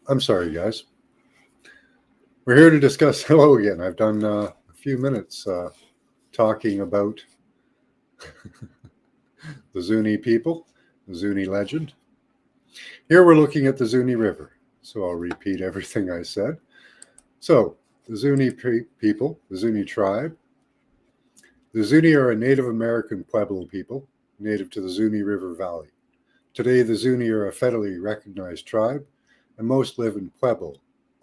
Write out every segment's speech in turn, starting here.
I'm sorry, guys. We're here to discuss. Hello again. I've done a few minutes talking about the Zuni people, the Zuni legend. Here we're looking at the Zuni River. So I'll repeat everything I said. So, the Zuni people, the Zuni tribe. The Zuni are a Native American Pueblo people native to the Zuni River Valley. Today, the Zuni are a federally recognized tribe, and most live in Pueblo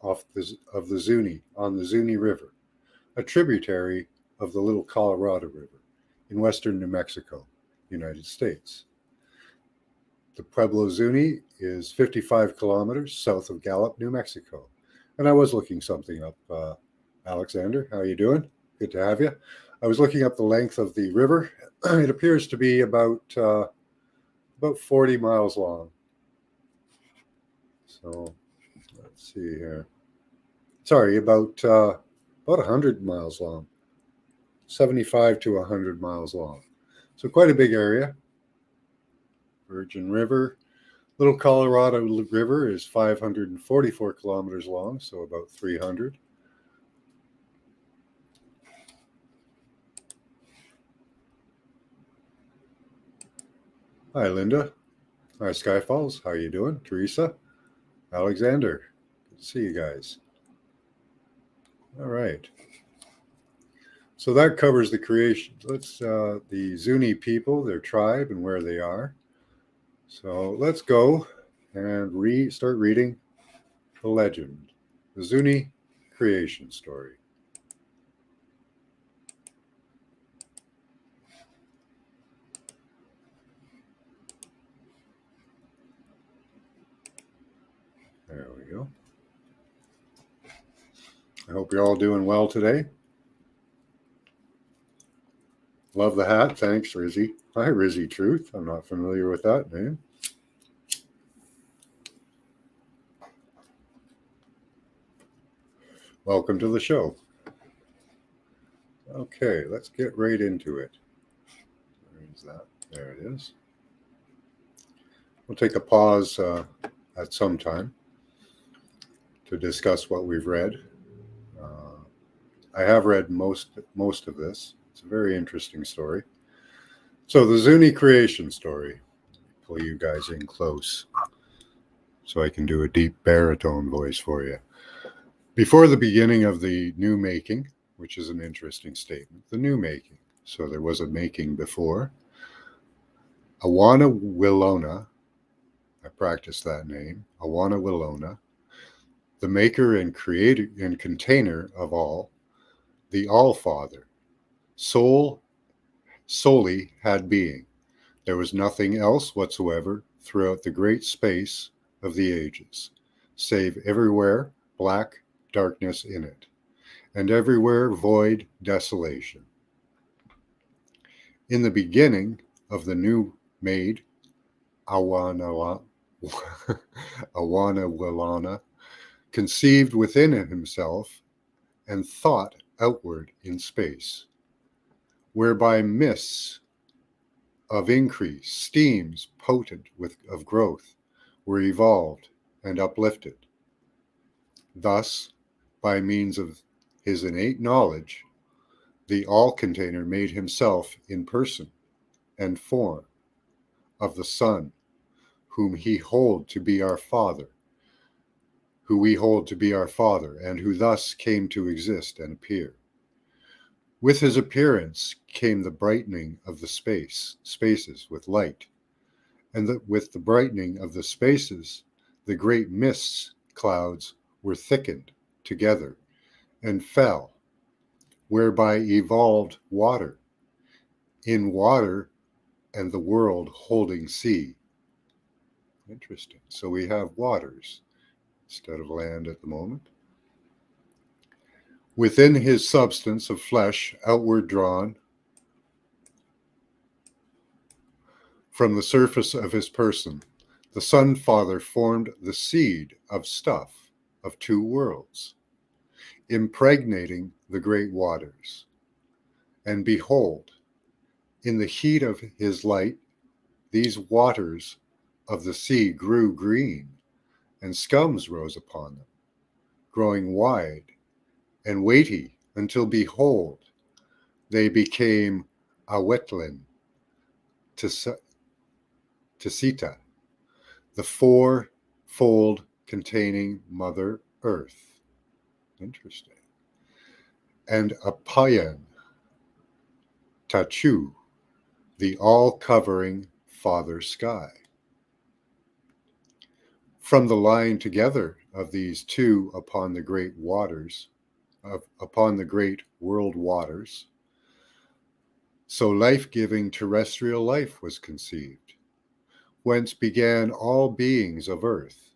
of the Zuni on the Zuni River, a tributary of the Little Colorado River in western New Mexico, United States. The Pueblo Zuni is 55 kilometers south of Gallup, New Mexico. And I was looking something up. Alexander, how are you doing? Good to have you. I was looking up the length of the river. It appears to be about 40 miles long. So let's see here. Sorry, about 100 miles long. 75 to 100 miles long. So quite a big area. Virgin River. Little Colorado River is 544 kilometers long, so about 300. Hi, Linda. Hi, Skyfalls. How are you doing? Teresa, Alexander. Good to see you guys. All right. So that covers the creation. Let's the Zuni people, their tribe, and where they are. So let's go and start reading the legend, the Zuni creation story. There we go. I hope you're all doing well today. Love the hat. Thanks, Rizzy. Hi, Rizzy Truth. I'm not familiar with that name. Welcome to the show. Okay, let's get right into it. Where is that? There it is. We'll take a pause at some time to discuss what we've read. I have read most of this. It's a very interesting story. So the Zuni creation story. Pull you guys in close so I can do a deep baritone voice for you. Before the beginning of the new making, which is an interesting statement, the new making. So there was a making before. Awana Willona, I practiced that name, Awana Willona, the maker and creator and container of all, the All-Father, solely had being. There was nothing else whatsoever throughout the great space of the ages, save everywhere black darkness in it, and everywhere void desolation. In the beginning of the new made, Awana Willana, conceived within himself and thought outward in space, whereby mists of increase, steams potent of growth, were evolved and uplifted. Thus, by means of his innate knowledge, the all-container made himself in person and form of the Son, whom we hold to be our Father, and who thus came to exist and appear. With his appearance came the brightening of the spaces with light, and with the brightening of the spaces, the great mists clouds were thickened together and fell, whereby evolved water, in water and the world holding sea. Interesting. So we have waters instead of land at the moment. Within his substance of flesh, outward drawn from the surface of his person, the Son Father formed the seed of stuff of two worlds, impregnating the great waters. And behold, in the heat of his light, these waters of the sea grew green and scums rose upon them, growing wide and weighty until, behold, they became Awetlan, Tisita, the four-fold containing Mother Earth. Interesting. And Apayan, Tachu, the all-covering Father Sky. From the lying together of these two upon the great waters, upon the great world waters, so life-giving terrestrial life was conceived, whence began all beings of earth,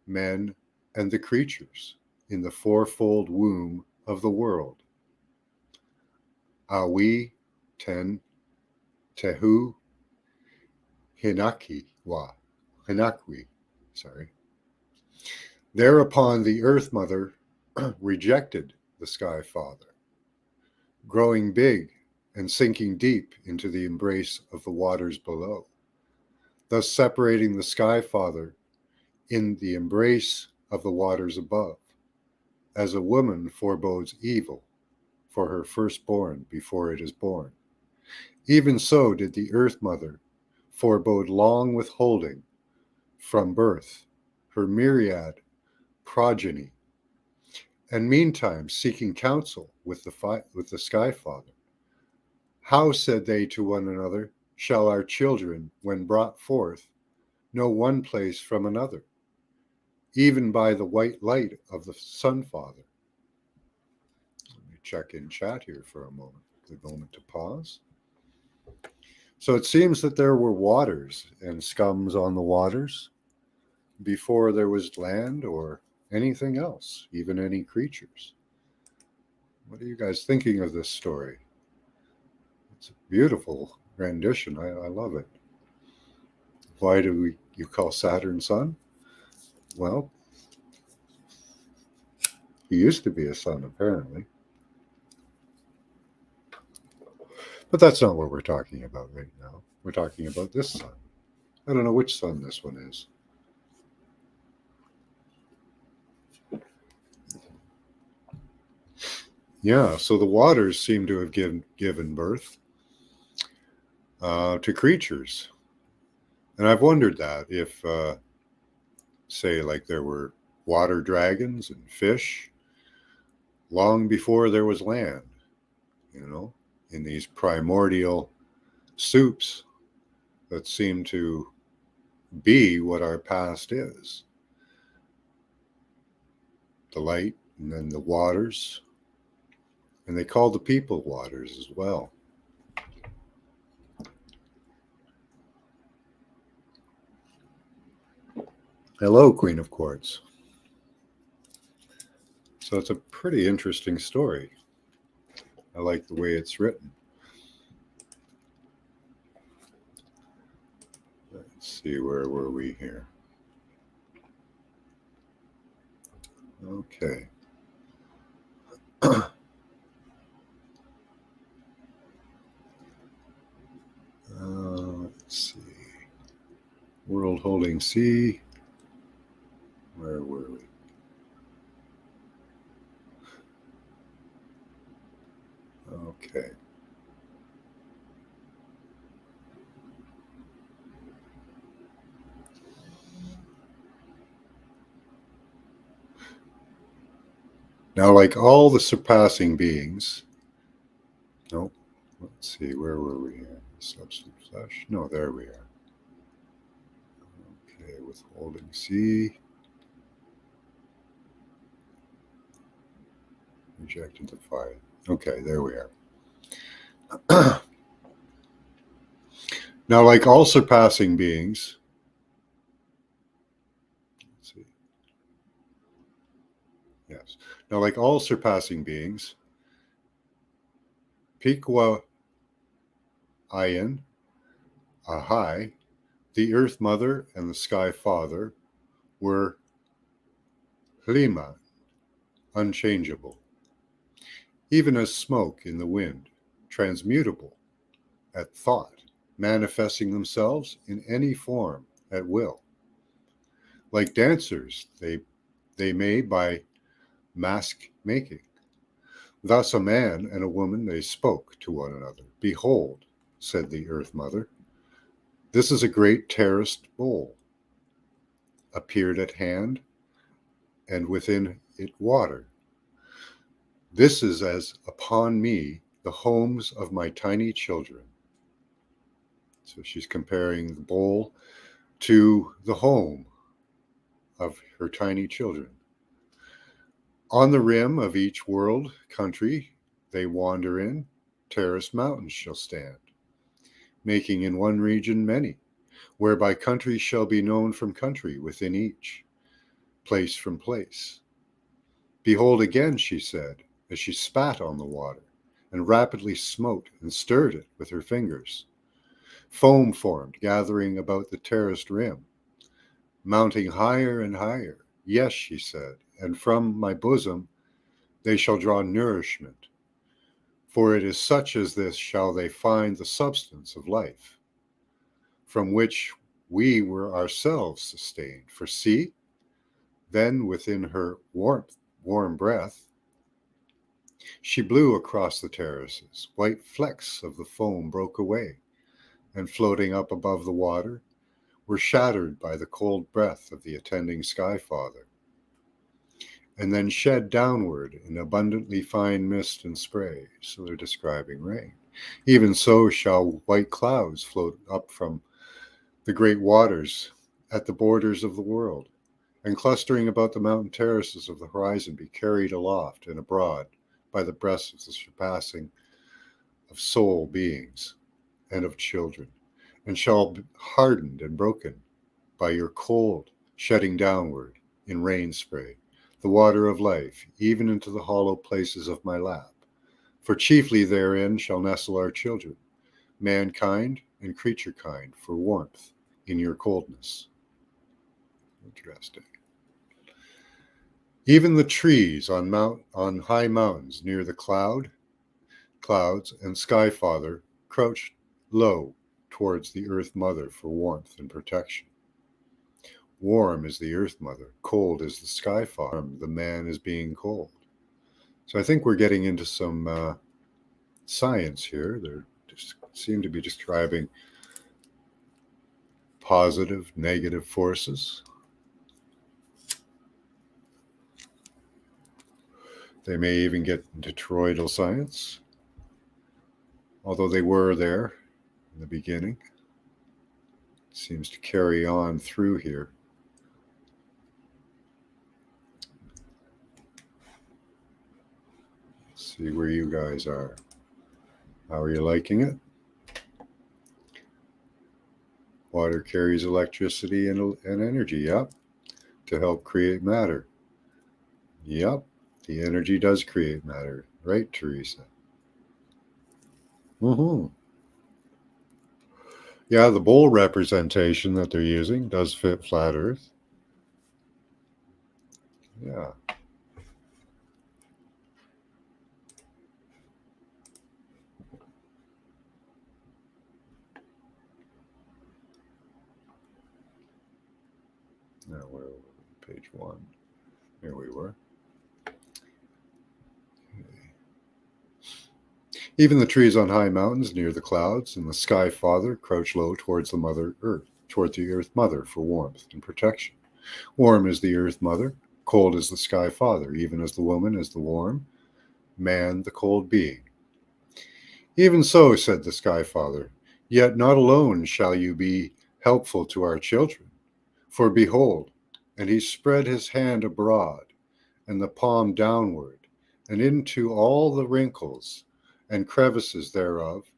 men and the creatures, in the fourfold womb of the world. Awi, Ten, Tehu, Hinakwi. Thereupon the Earth Mother rejected the Sky Father, growing big and sinking deep into the embrace of the waters below, thus separating the Sky Father in the embrace of the waters above, as a woman forebodes evil for her firstborn before it is born. Even so did the Earth Mother forebode long withholding from birth her myriad progeny, and meantime seeking counsel with the Sky Father. How, said they to one another, shall our children, when brought forth, know one place from another, even by the white light of the Sun Father? Let me check in chat here for a moment. A moment to pause. So it seems that there were waters and scums on the waters before there was land or anything else, even any creatures. What are you guys thinking of this story? It's a beautiful rendition. I love it. Why do you call Saturn sun? Well, he used to be a sun, apparently. But that's not what we're talking about right now. We're talking about this sun. I don't know which sun this one is. Yeah, so the waters seem to have given birth to creatures. And I've wondered that if, say, like there were water dragons and fish long before there was land, in these primordial soups that seem to be what our past is. The light and then the waters. And they call the people waters as well. Hello, Queen of Quartz. So it's a pretty interesting story. I like the way it's written. Let's see, where were we here? Okay. Let's see. World holding C. Where were we? Okay. Now, like all the surpassing beings, nope, let's see, where were we here? Substance flesh? No, there we are. Okay, withholding C. Rejected the fire. Okay, there we are. Now, like all surpassing beings, let's see. Yes. Now, like all surpassing beings, Pikwa Ayan, Ahai, the Earth Mother and the Sky Father, were Hlima, unchangeable, even as smoke in the wind, transmutable at thought, manifesting themselves in any form at will. like dancers, they may by mask making. Thus a man and a woman they spoke to one another. Behold, said the Earth Mother, this is a great terraced bowl, appeared at hand, and within it water. This is as upon me the homes of my tiny children. So she's comparing the bowl to the home of her tiny children. On the rim of each world country they wander in, terraced mountains shall stand, making in one region many, whereby country shall be known from country within each, place from place. Behold again, she said, as she spat on the water, and rapidly smote and stirred it with her fingers. Foam formed, gathering about the terraced rim, mounting higher and higher. Yes, she said, and from my bosom they shall draw nourishment, for it is such as this shall they find the substance of life, from which we were ourselves sustained. For see, then within her warm breath, she blew across the terraces. White flecks of the foam broke away, and floating up above the water, were shattered by the cold breath of the attending Sky Father, and then shed downward in abundantly fine mist and spray. So they're describing rain. Even so shall white clouds float up from the great waters at the borders of the world, and clustering about the mountain terraces of the horizon be carried aloft and abroad by the breaths of the surpassing of soul beings and of children, and shall be hardened and broken by your cold shedding downward in rain spray, the water of life, even into the hollow places of my lap. For chiefly therein shall nestle our children, mankind and creature kind, for warmth in your coldness. Interesting. Even the trees on high mountains near the clouds and Sky Father crouched low towards the Earth Mother for warmth and protection. Warm is the Earth Mother, cold is the Sky Father. The man is being cold. So I think we're getting into some science here. They seem to be describing positive, negative forces. They may even get into toroidal science, although they were there in the beginning. It seems to carry on through here. Let's see where you guys are. How are you liking it? Water carries electricity and energy, yep, to help create matter. Yep, the energy does create matter, right, Teresa? Yeah, the bowl representation that they're using does fit flat Earth. Yeah. Now, where were we? Page 1. Here we were. Even the trees on high mountains near the clouds and the Sky Father crouch low towards the Mother Earth, toward the Earth Mother for warmth and protection. Warm is the Earth Mother, cold is the Sky Father, even as the woman is the warm, man the cold being. Even so, said the Sky Father, yet not alone shall you be helpful to our children. For behold, and he spread his hand abroad, and the palm downward, and into all the wrinkles and crevices thereof,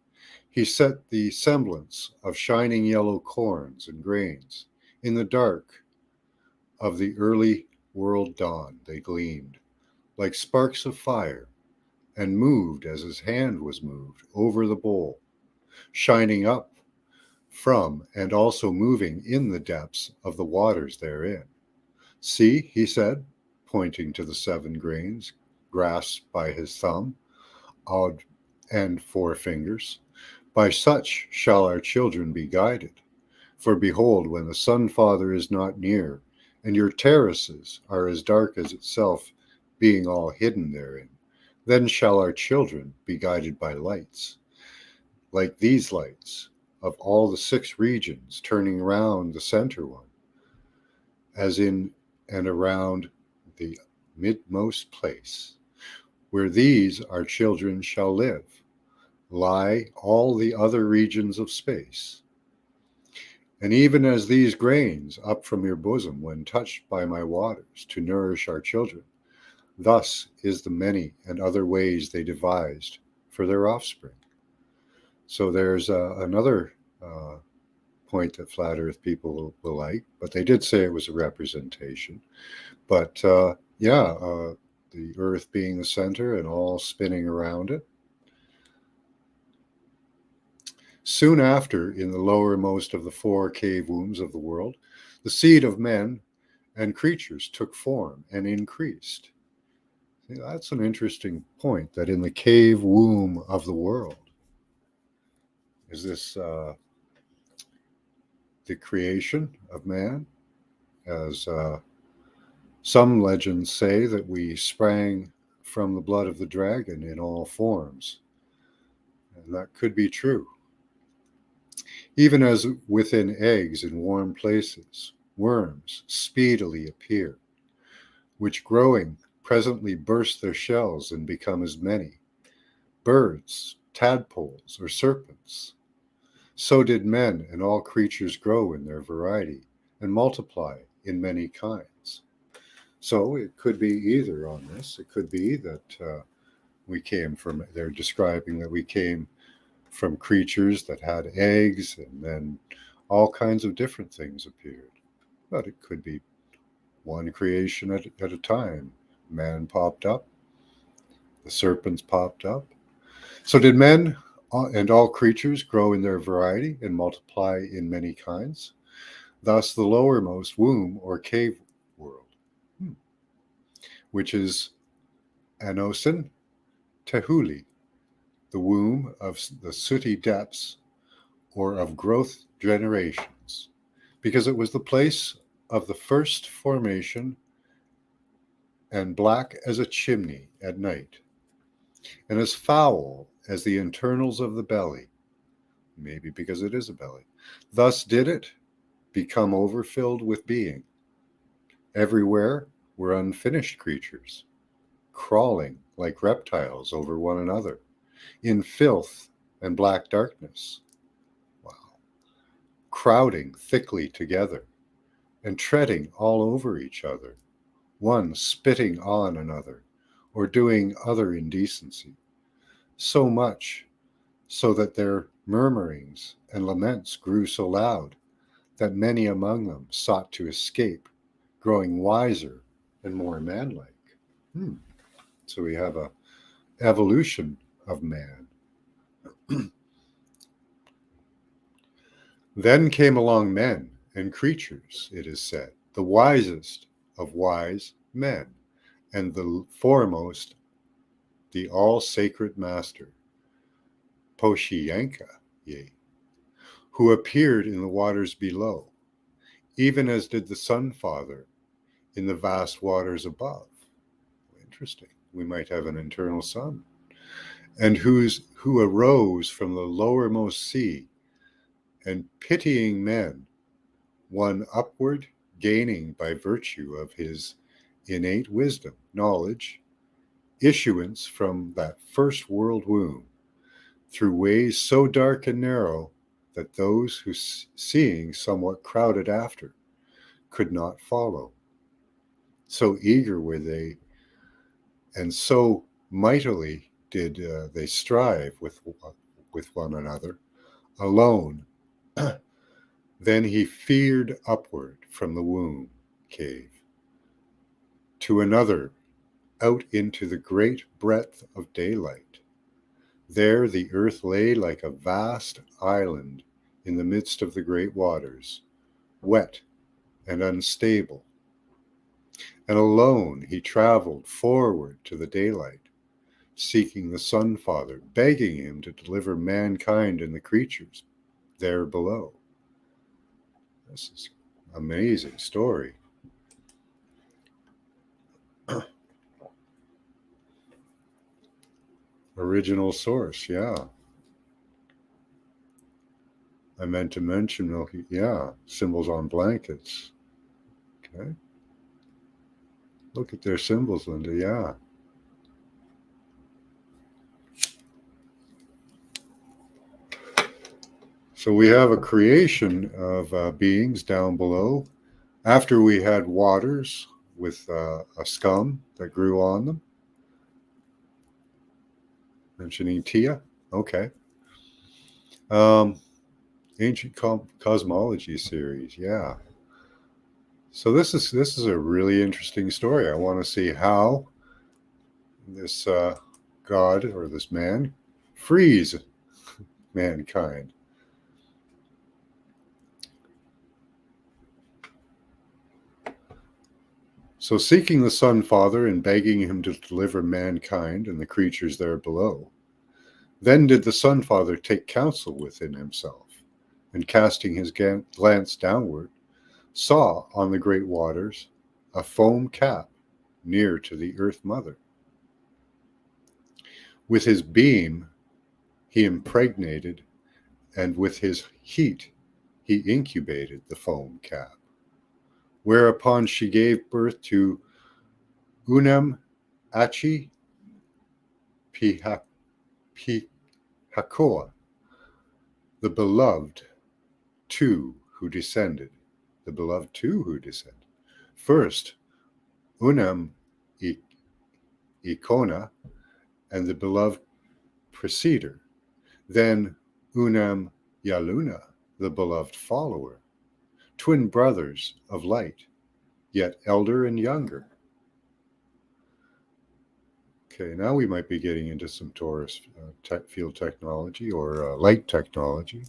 he set the semblance of shining yellow corns and grains. In the dark of the early world dawn they gleamed, like sparks of fire, and moved as his hand was moved over the bowl, shining up from and also moving in the depths of the waters therein. See, he said, pointing to the 7 grains grasped by his thumb and 4 fingers, by such shall our children be guided. For behold, when the Sun Father is not near, and your terraces are as dark as itself, being all hidden therein. Then shall our children be guided by lights, like these lights, of all the 6 regions, turning round the center one, as in and around the midmost place, where these our children shall live, lie all the other regions of space. And even as these grains up from your bosom, when touched by my waters, to nourish our children, thus is the many and other ways they devised for their offspring. So there's another point that flat earth people will like, but they did say it was a representation. But the earth being the center and all spinning around it. Soon after, in the lowermost of the 4 cave wombs of the world, the seed of men and creatures took form and increased. See, that's an interesting point, that in the cave womb of the world is this the creation of man, as some legends say that we sprang from the blood of the dragon in all forms, and that could be true. Even as within eggs in warm places, worms speedily appear, which growing presently burst their shells and become as many, birds, tadpoles, or serpents. So did men and all creatures grow in their variety and multiply in many kinds. So it could be either on this. It could be that we came from, they're describing that we came from creatures that had eggs, and then all kinds of different things appeared. But it could be one creation at a time. Man popped up, the serpents popped up. So did men and all creatures grow in their variety and multiply in many kinds? Thus the lowermost womb or cave world, which is Anosin Tehuli, the womb of the sooty depths, or of growth generations, because it was the place of the first formation, and black as a chimney at night, and as foul as the internals of the belly, maybe because it is a belly. Thus did it become overfilled with being. Everywhere were unfinished creatures, crawling like reptiles over one another, in filth and black darkness. Wow. Crowding thickly together, and treading all over each other, one spitting on another, or doing other indecency, so much so that their murmurings and laments grew so loud that many among them sought to escape, growing wiser and more manlike. So we have a evolution of man. Then came along men and creatures, it is said, the wisest of wise men, and the foremost, the all-sacred master, Poshiyanka, who appeared in the waters below, even as did the Sun Father in the vast waters above. Interesting. We might have an internal sun. And who arose from the lowermost sea, and pitying men, won upward, gaining by virtue of his innate wisdom, knowledge, issuance from that first world womb, through ways so dark and narrow that those who, seeing somewhat crowded after, could not follow. So eager were they, and so mightily did they strive with one another, alone. Then he feared upward from the womb cave to another, out into the great breadth of daylight. There the earth lay like a vast island in the midst of the great waters, wet and unstable. And alone he traveled forward to the daylight, seeking the Sun Father, begging him to deliver mankind and the creatures there below. This is an amazing story. Original source, yeah. I meant to mention, yeah, symbols on blankets. Okay. Look at their symbols, Linda, yeah. So we have a creation of beings down below. After we had waters with a scum that grew on them, mentioning Tia. Okay. Um, Ancient Cosmology series, yeah. So this is a really interesting story. I want to see how this god or this man frees mankind. So, seeking the Sun Father and begging him to deliver mankind and the creatures there below, then did the Sun Father take counsel within himself, and casting his glance downward, saw on the great waters a foam cap near to the Earth Mother. With his beam he impregnated, and with his heat he incubated the foam cap, whereupon she gave birth to Unam Achi Pihakoa, the beloved two who descended. The beloved two who descended. First, Unam Icona and the beloved preceder. Then Unam Yaluna, the beloved follower. Twin brothers of light, yet elder and younger. Okay, now we might be getting into some torus field technology or light technology,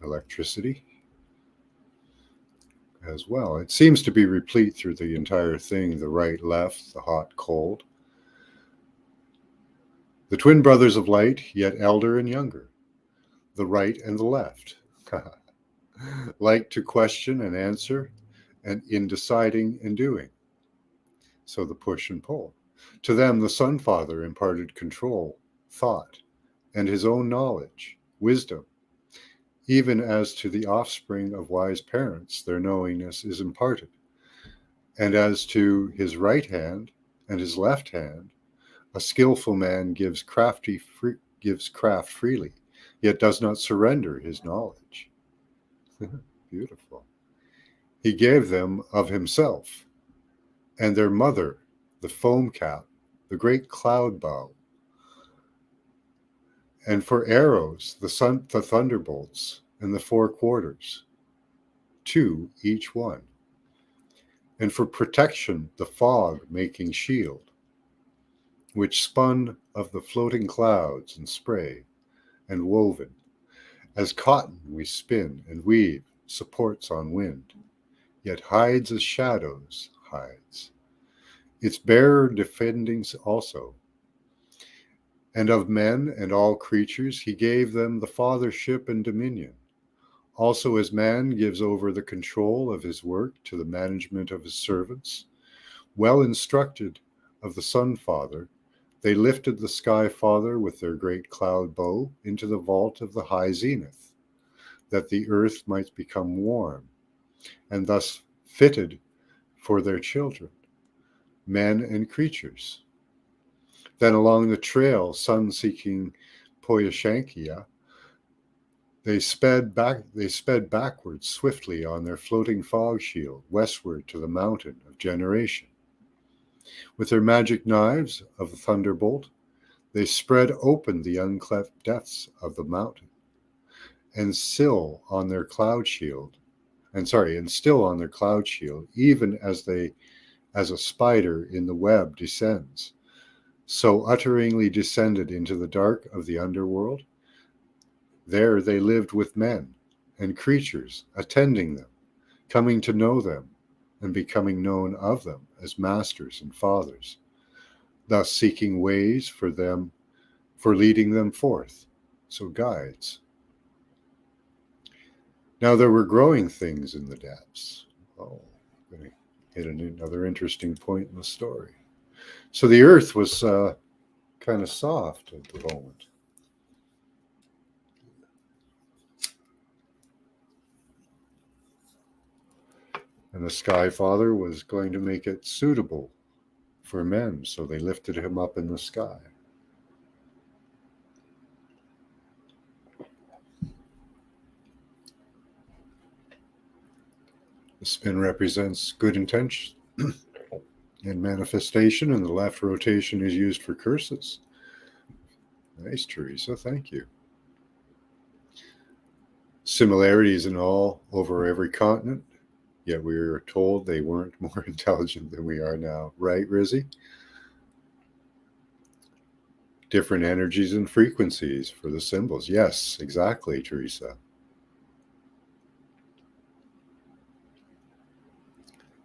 electricity as well. It seems to be replete through the entire thing, the right, left, the hot, cold. The twin brothers of light, yet elder and younger. The right and the left. Like to question and answer, and in deciding and doing. So the push and pull. To them, the Sun Father imparted control, thought, and his own knowledge, wisdom. Even as to the offspring of wise parents, their knowingness is imparted. And as to his right hand and his left hand, a skillful man gives craft freely, yet does not surrender his knowledge. Beautiful. He gave them of himself, and their mother, the foam cap, the great cloud bow, and for arrows, the thunderbolts, and the four quarters, two each one, and for protection, the fog-making shield, which spun of the floating clouds and spray, and woven, as cotton we spin and weave, supports on wind, yet hides as shadows hides. Its bearer defending also. And of men and all creatures he gave them the fathership and dominion. Also as man gives over the control of his work to the management of his servants, well instructed of the Sun Father, they lifted the Sky Father with their great cloud bow into the vault of the high zenith, that the earth might become warm, and thus fitted for their children, men and creatures. Then along the trail, sun-seeking Poyashankia, they sped backwards swiftly on their floating fog shield, westward to the mountain of generation. With their magic knives of the thunderbolt, they spread open the uncleft depths of the mountain, and still on their cloud shield, even as a spider in the web descends, so utteringly descended into the dark of the underworld. There they lived with men and creatures, attending them, coming to know them, and becoming known of them as masters and fathers, thus seeking ways for leading them forth, so guides. Now there were growing things in the depths. Oh, hit another interesting point in the story. So the earth was kind of soft at the moment. And the Sky Father was going to make it suitable for men, so they lifted him up in the sky. The spin represents good intention and manifestation, and the left rotation is used for curses. Nice, Teresa. Thank you. Similarities in all over every continent, yet we were told they weren't more intelligent than we are now. Right, Rizzy? Different energies and frequencies for the symbols. Yes, exactly, Teresa.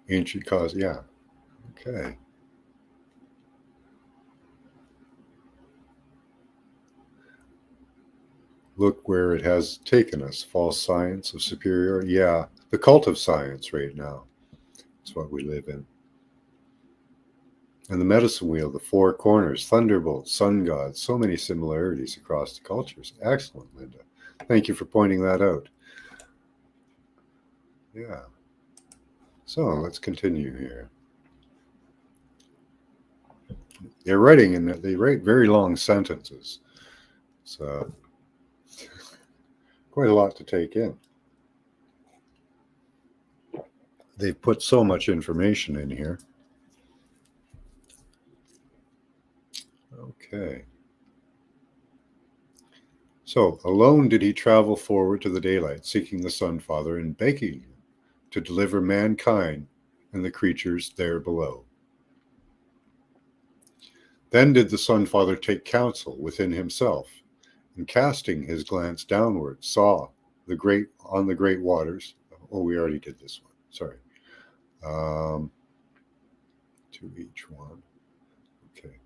Ancient cause, yeah. Okay. Look where it has taken us. False science of superiority. Yeah, the cult of science right now. It's what we live in. And the medicine wheel, the four corners, thunderbolt, sun god, so many similarities across the cultures. Excellent, Linda. Thank you for pointing that out. Yeah. So let's continue here. They're writing, and they write very long sentences. So quite a lot to take in. They've put so much information in here. Okay. So, alone did he travel forward to the daylight, seeking the Sun Father and begging him to deliver mankind and the creatures there below. Then did the Sun Father take counsel within himself, and casting his glance downward, saw the great waters. Oh, we already did this one. Sorry. To each one. Okay.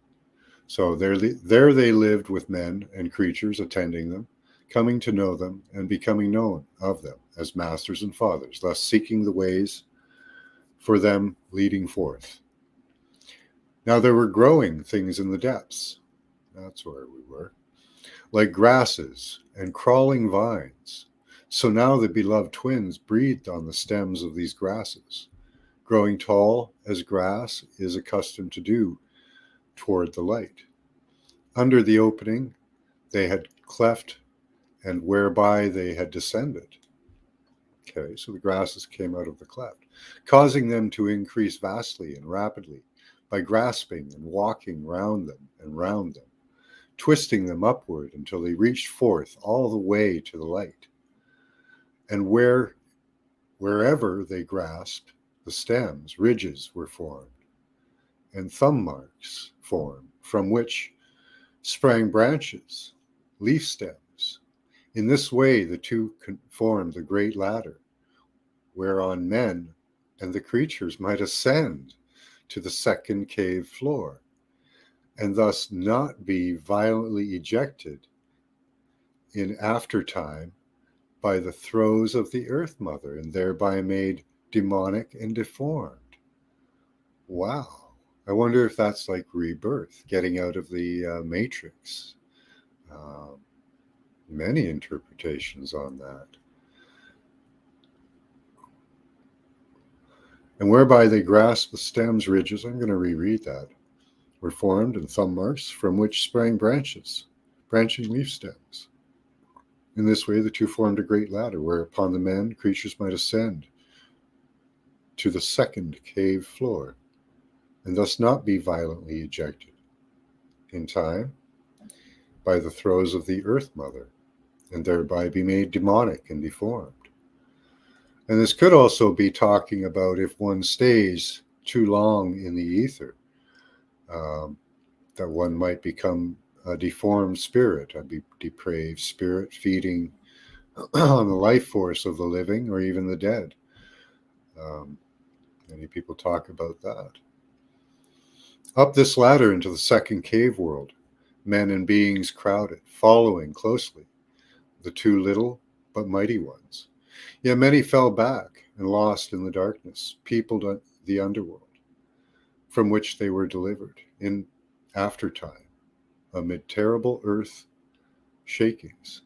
So there they lived with men and creatures attending them, coming to know them and becoming known of them as masters and fathers, thus seeking the ways for them leading forth. Now there were growing things in the depths. That's where we were. Like grasses and crawling vines. So now the beloved twins breathed on the stems of these grasses, growing tall as grass is accustomed to do toward the light. Under the opening they had cleft, and whereby they had descended. Okay, so the grasses came out of the cleft, causing them to increase vastly and rapidly by grasping and walking round them and round them, twisting them upward until they reached forth all the way to the light. And wherever they grasped the stems, ridges were formed, and thumb marks formed, from which sprang branches, leaf stems. In this way the two formed the great ladder, whereon men and the creatures might ascend to the second cave floor, and thus not be violently ejected in aftertime by the throes of the Earth Mother, and thereby made demonic and deformed. Wow. I wonder if that's like rebirth, getting out of the matrix. Many interpretations on that. And whereby they grasp the stems, ridges, I'm going to reread that, were formed, and thumb marks, from which sprang branches, branching leaf stems. In this way, the two formed a great ladder, whereupon the men, creatures might ascend to the second cave floor, and thus not be violently ejected in time by the throes of the Earth Mother, and thereby be made demonic and deformed. And this could also be talking about if one stays too long in the ether, that one might become a deformed spirit, a depraved spirit, feeding on the life force of the living or even the dead. Many people talk about that. Up this ladder into the second cave world, men and beings crowded, following closely the two little but mighty ones. Yet many fell back and lost in the darkness, peopled the underworld, from which they were delivered in aftertime, amid terrible earth shakings,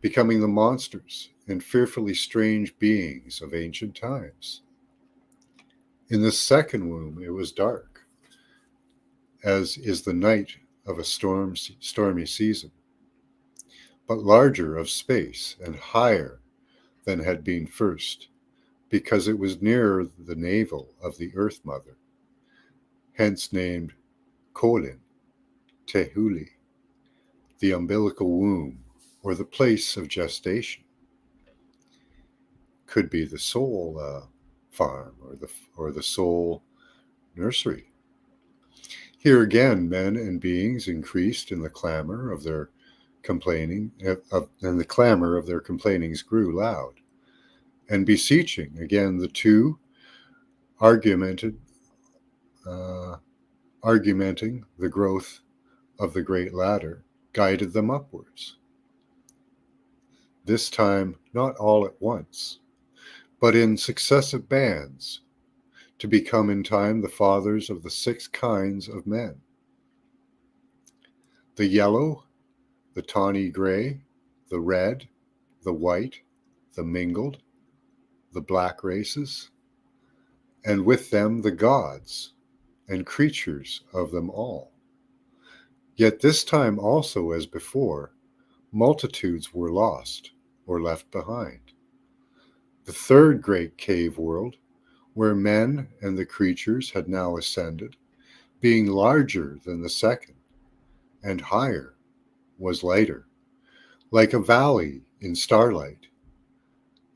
becoming the monsters and fearfully strange beings of ancient times. In the second womb it was dark, as is the night of a stormy season, but larger of space and higher than had been first, because it was nearer the navel of the Earth Mother, hence named Kolin, Tehuli, the umbilical womb, or the place of gestation. Could be the soul farm or the soul nursery. Here again, men and beings increased in the clamor of their complaining, and the clamor of their complainings grew loud. And beseeching again, the two argumenting the growth of the great ladder, guided them upwards. This time not all at once, but in successive bands, to become in time the fathers of the 6 kinds of men: the yellow, the tawny gray, the red, the white, the mingled, the black races, and with them the gods and creatures of them all. Yet this time also, as before, multitudes were lost or left behind. The third great cave world, where men and the creatures had now ascended, being larger than the second, and higher, was lighter, like a valley in starlight,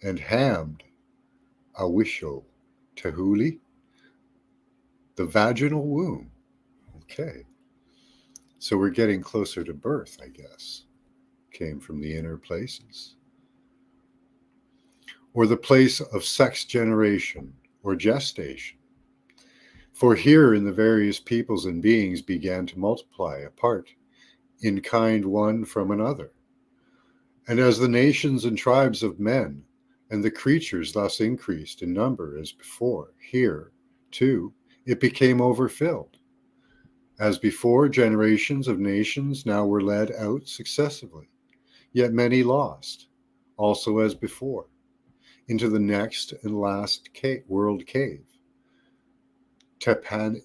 and hammed Awisho Tehuli, the vaginal womb. Okay, so we're getting closer to birth, I guess. Came from the inner places. Or the place of sex generation or gestation. For here in the various peoples and beings began to multiply apart, in kind one from another. And as the nations and tribes of men and the creatures thus increased in number as before, here, too, it became overfilled. As before, generations of nations now were led out successively, yet many lost, also as before, into the next and last world cave, Tepahayan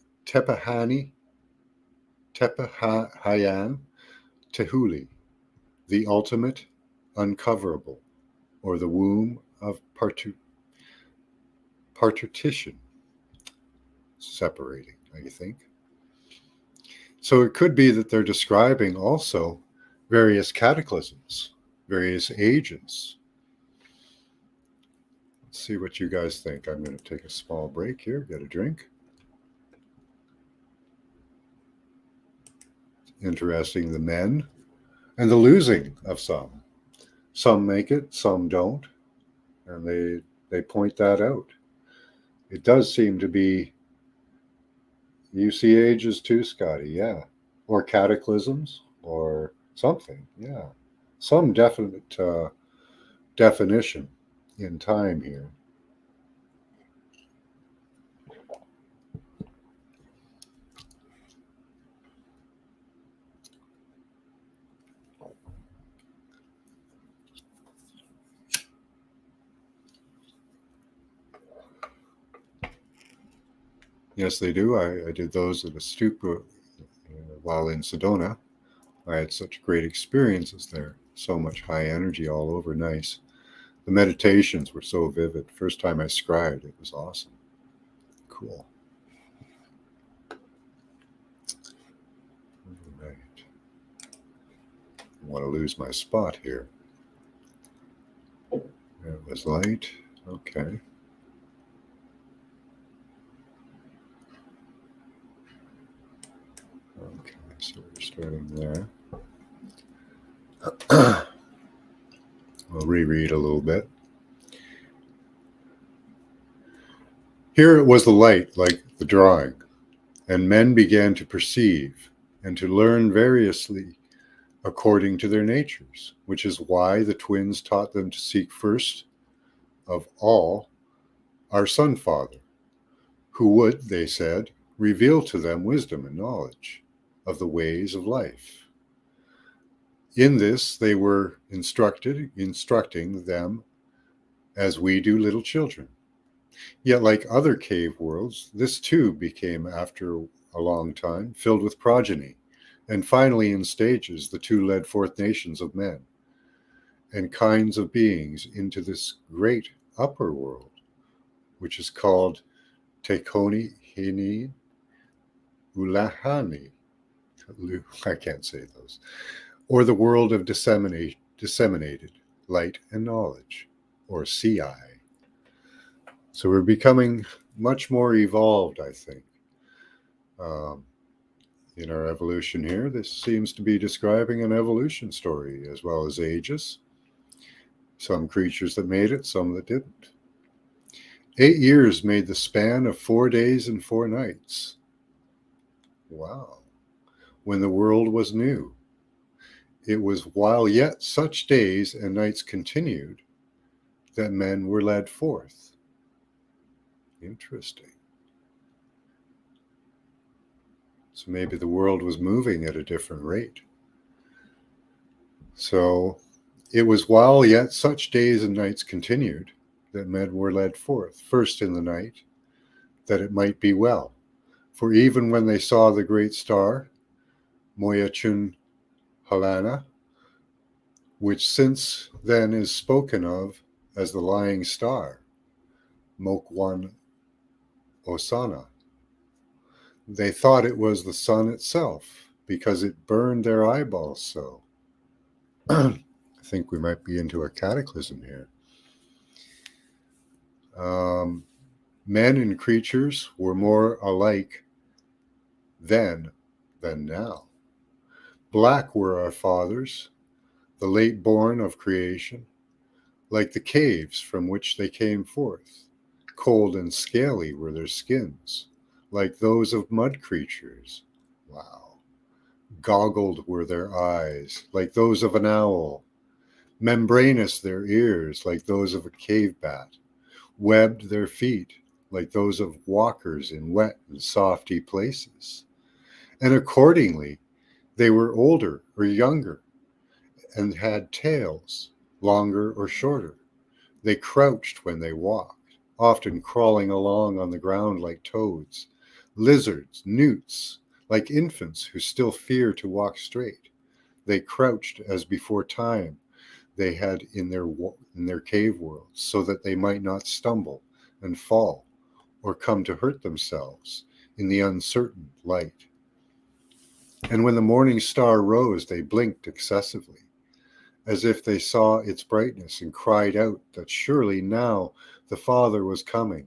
Tehuli, the ultimate uncoverable, or the womb of partition, separating, I think. So it could be that they're describing also various cataclysms, various ages. Let's see what you guys think. I'm going to take a small break here, get a drink. Interesting, the men and the losing of some. Some make it, some don't, and they point that out. It does seem to be, you see ages too, Scotty, yeah. Or cataclysms, or something, yeah. Some definite definition in time here. Yes, they do. I did those at a stupa while in Sedona. I had such great experiences there. So much high energy all over, nice. The meditations were so vivid. First time I scribed, it was awesome. Cool. All right. I want to lose my spot here. It was light. Okay. Okay, so we're starting there. I'll reread a little bit. Here it was the light, like the drawing, and men began to perceive and to learn variously according to their natures, which is why the twins taught them to seek first of all our Sun Father, who would, they said, reveal to them wisdom and knowledge of the ways of life. In this, they were instructing them as we do little children. Yet, like other cave worlds, this too became, after a long time, filled with progeny, and finally, in stages, the two led forth nations of men and kinds of beings into this great upper world, which is called Tekoni Hini Ulahani. I can't say those. Or the world of disseminated light and knowledge, or CI. So we're becoming much more evolved, I think. In our evolution here, this seems to be describing an evolution story as well as ages. Some creatures that made it, some that didn't. 8 years made the span of 4 days and 4 nights. Wow. When the world was new. It was while yet such days and nights continued that men were led forth. Interesting. So maybe the world was moving at a different rate. So it was while yet such days and nights continued that men were led forth, first in the night, that it might be well. For even when they saw the great star, Moyachun Halana, which since then is spoken of as the lying star, Mokwan Osana, they thought it was the sun itself because it burned their eyeballs so. I think we might be into a cataclysm here. Men and creatures were more alike then than now. Black were our fathers, the late born of creation, like the caves from which they came forth. Cold and scaly were their skins, like those of mud creatures. Wow. Goggled were their eyes, like those of an owl. Membranous their ears, like those of a cave bat. Webbed their feet, like those of walkers in wet and softy places. And accordingly, they were older or younger, and had tails, longer or shorter. They crouched when they walked, often crawling along on the ground like toads, lizards, newts, like infants who still fear to walk straight. They crouched as before time they had in their cave worlds, so that they might not stumble and fall or come to hurt themselves in the uncertain light. And when the morning star rose, they blinked excessively, as if they saw its brightness, and cried out that surely now the Father was coming.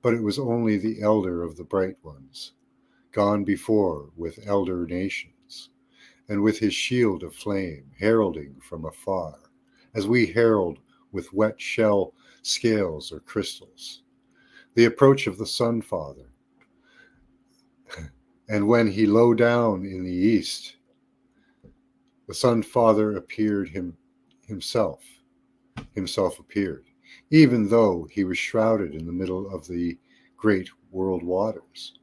But it was only the elder of the bright ones, gone before with elder nations, and with his shield of flame, heralding from afar, as we herald with wet shell scales or crystals, the approach of the Sun Father. And when he low down in the east, the Sun Father appeared himself appeared, even though he was shrouded in the middle of the great world waters.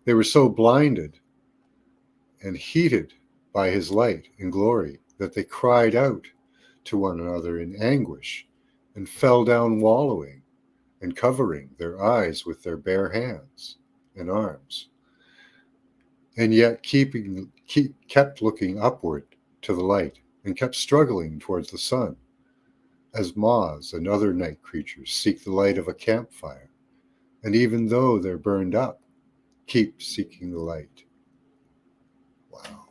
They were so blinded and heated by his light and glory that they cried out to one another in anguish and fell down wallowing and covering their eyes with their bare hands and arms, and yet kept looking upward to the light and kept struggling towards the sun, as moths and other night creatures seek the light of a campfire, and even though they're burned up, keep seeking the light. Wow.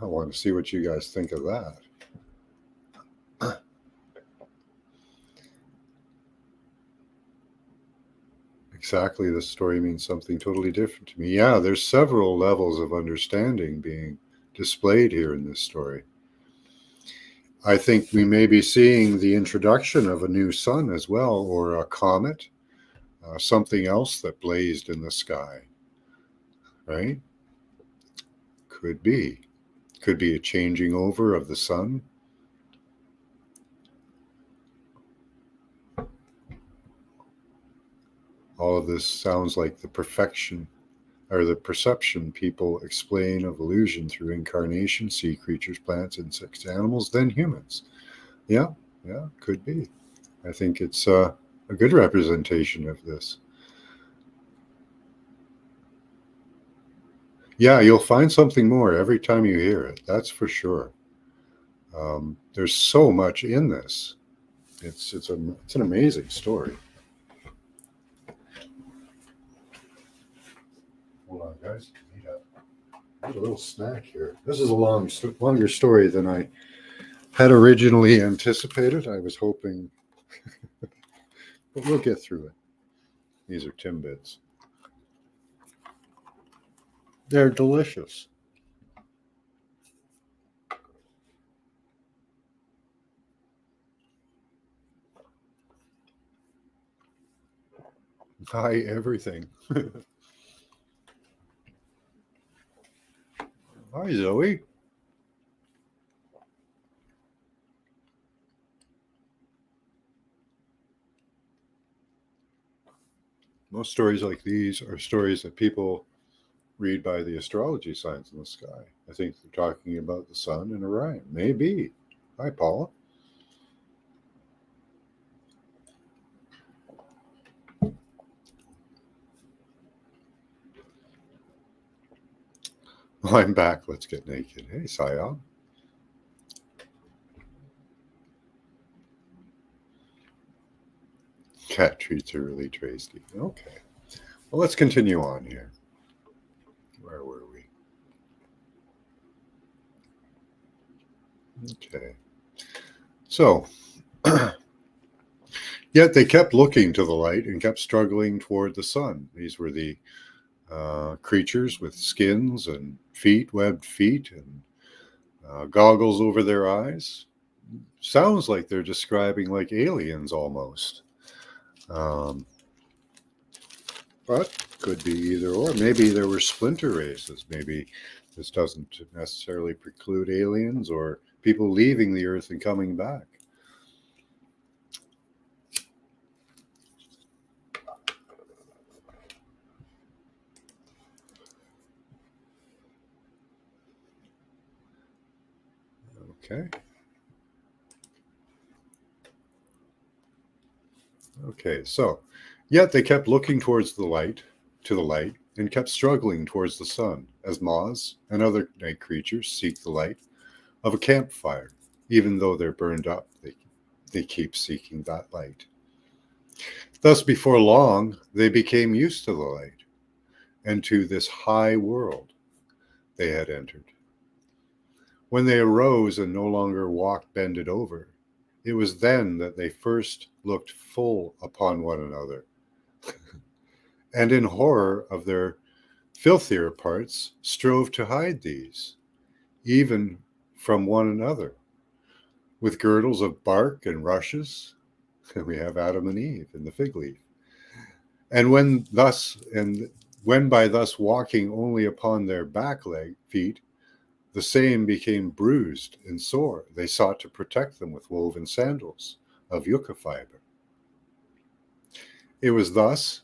I want to see what you guys think of that. Exactly, this story means something totally different to me. Yeah, there's several levels of understanding being displayed here in this story. I think we may be seeing the introduction of a new sun as well, or a comet, something else that blazed in the sky, right? Could be. Could be a changing over of the sun. All of this sounds like the perfection or the perception people explain of illusion through incarnation, sea creatures, plants, insects, animals, then humans. Yeah, yeah, could be. I think it's a good representation of this. Yeah, you'll find something more every time you hear it. That's for sure. There's so much in this. It's an amazing story. Hold on, guys. Need a little snack here. This is a longer story than I had originally anticipated. I was hoping, but we'll get through it. These are Timbits. They're delicious. Hi, everything. Hi, Zoe. Most stories like these are stories that people read by the astrology signs in the sky. I think they're talking about the sun and Orion. Maybe. Hi, Paula. Well, I'm back. Let's get naked. Hey, Sayal. Cat treats are really tasty. Okay. Well, let's continue on here. Where were we? Okay. So, yet they kept looking to the light and kept struggling toward the sun. These were the creatures with skins and feet, webbed feet, and goggles over their eyes. Sounds like they're describing like aliens almost. But could be either or. Maybe there were splinter races. Maybe this doesn't necessarily preclude aliens or people leaving the Earth and coming back. Okay. Okay, so yet they kept looking towards the light, and kept struggling towards the sun, as moths and other night creatures seek the light of a campfire. Even though they're burned up, they keep seeking that light. Thus, before long, they became used to the light and to this high world they had entered. When they arose and no longer walked bended over, it was then that they first looked full upon one another, and in horror of their filthier parts strove to hide these, even from one another, with girdles of bark and rushes. And we have Adam and Eve in the fig leaf. And when by thus walking only upon their feet, the same became bruised and sore, they sought to protect them with woven sandals of yucca fiber. It was thus,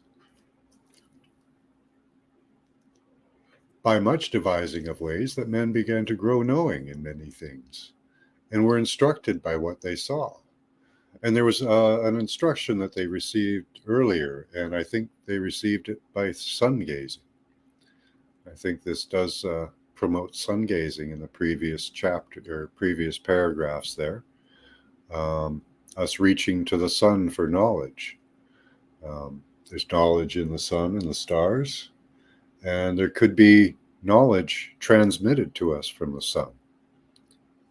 by much devising of ways, that men began to grow knowing in many things, and were instructed by what they saw. And there was an instruction that they received earlier, and I think they received it by sun gazing. I think this does promote sun gazing in the previous chapter or previous paragraphs there. Us reaching to the sun for knowledge. There's knowledge in the sun and the stars, and there could be knowledge transmitted to us from the sun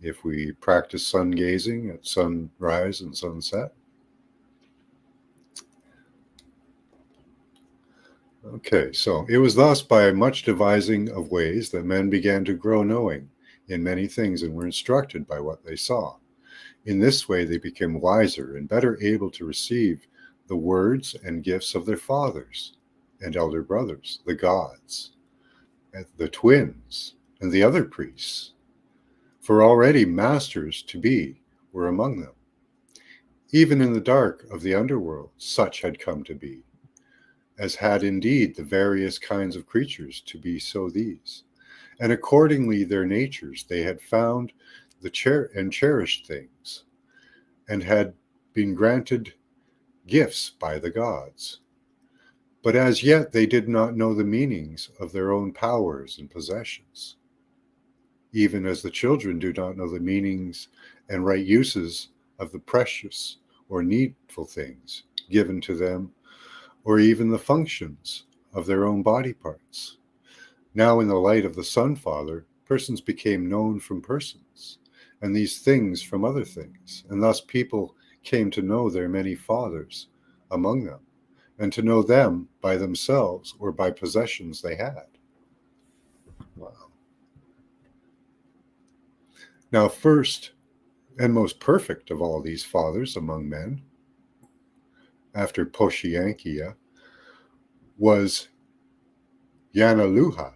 if we practice sun gazing at sunrise and sunset. Okay, so it was thus by much devising of ways that men began to grow knowing in many things and were instructed by what they saw. In this way, they became wiser and better able to receive the words and gifts of their fathers and elder brothers, the gods, and the twins, and the other priests. For already masters to be were among them. Even in the dark of the underworld, such had come to be. as had indeed the various kinds of creatures to be so these. And accordingly their natures they had found and cherished things, and had been granted gifts by the gods. But as yet they did not know the meanings of their own powers and possessions, even as the children do not know the meanings and right uses of the precious or needful things given to them, or even the functions of their own body parts. Now in the light of the Sun Father, persons became known from persons, and these things from other things, and thus people came to know their many fathers among them, and to know them by themselves or by possessions they had. Wow. Now, first and most perfect of all these fathers among men, after Poshiankia, was Yanaluha,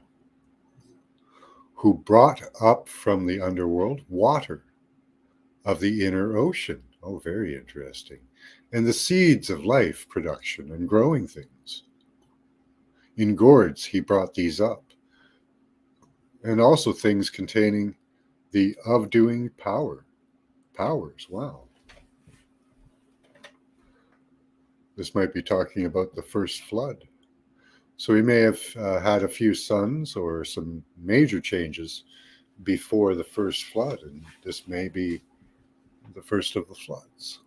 who brought up from the underworld water of the inner ocean. Oh, very interesting. And the seeds of life production and growing things. In gourds he brought these up, and also things containing the of doing powers. Wow. This might be talking about the first flood. So he may have had a few sons or some major changes before the first flood, and this may be the first of the floods.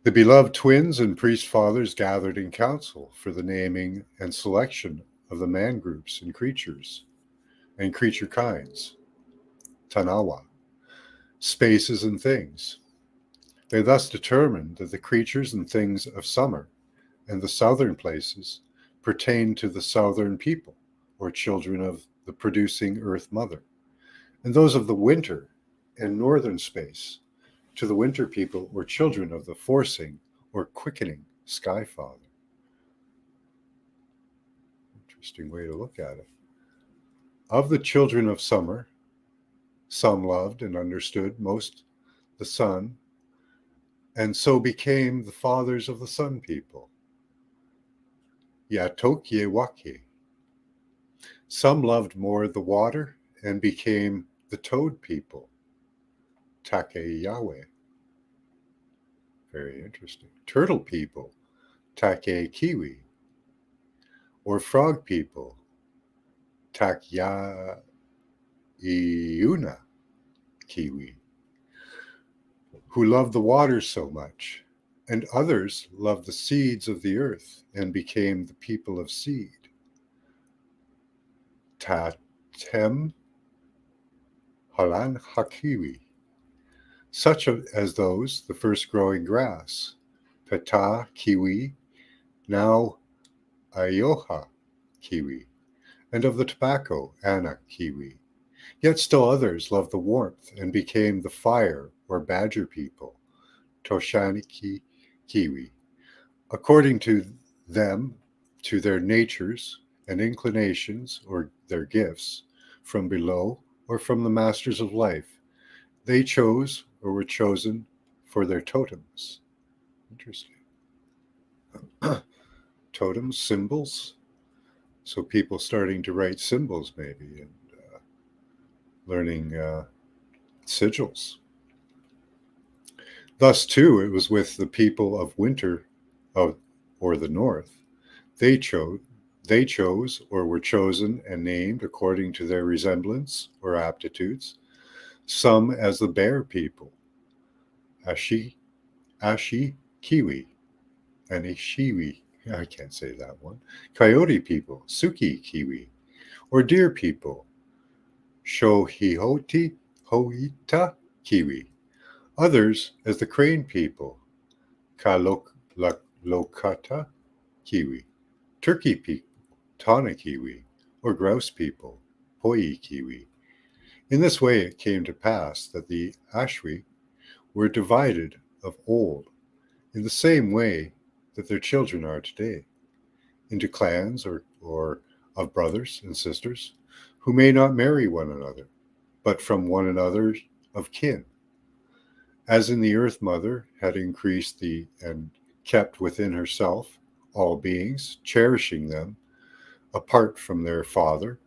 The beloved twins and priest fathers gathered in council for the naming and selection of the man groups and creatures and creature kinds, Tanawa, spaces and things. They thus determined that the creatures and things of summer and the southern places pertain to the southern people, or children of the producing earth mother, and those of the winter and northern space to the winter people, or children of the forcing or quickening sky father. Interesting way to look at it. Of the children of summer, some loved and understood most the sun, and so became the fathers of the sun people, Yatokye Wake. Some loved more the water and became the toad people, Take Yahweh. Very interesting. Turtle people, Take Kiwi. Or frog people, Tak Ya Iuna Kiwi, who loved the water so much, and others loved the seeds of the earth and became the people of seed, Tatem Halan Hakiwi, such as those, the first growing grass, Peta Kiwi, now Ayoha Kiwi, and of the tobacco, Anna Kiwi. Yet still others loved the warmth and became the fire or badger people, Toshaniki Kiwi, according to them, to their natures and inclinations or their gifts, from below or from the masters of life. They chose or were chosen for their totems. Interesting. Totems, symbols. So people starting to write symbols maybe, and learning sigils. Thus, too, it was with the people of winter or the north. They chose or were chosen and named according to their resemblance or aptitudes, some as the bear people, Ashi Kiwi, and Ishiwi, I can't say that one, coyote people, Suki Kiwi, or deer people, Shohihoti Hoita Kiwi. Others as the crane people, Kalokata Kiwi, turkey people, Tana Kiwi, or grouse people, Poi Kiwi. In this way it came to pass that the Ashwi were divided of old, in the same way that their children are today, into clans or of brothers and sisters, who may not marry one another, but from one another of kin. As in the earth mother had increased and kept within herself all beings, cherishing them apart from their father,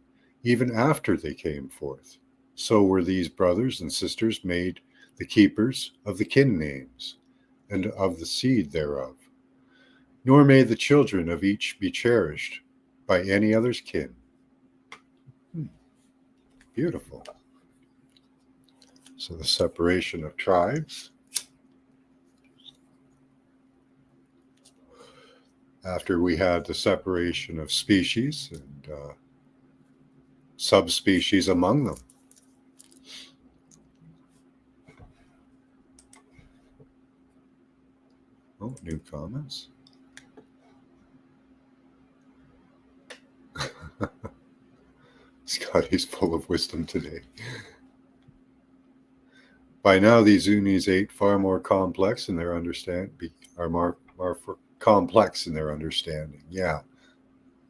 even after they came forth. So were these brothers and sisters made the keepers of the kin names and of the seed thereof. Nor may the children of each be cherished by any other's kin. Beautiful. So the separation of tribes. After we had the separation of species and subspecies among them. Oh, new comments. Scotty's full of wisdom today. By now, these Zunis ate far more complex in their understanding, are more complex in their understanding, yeah,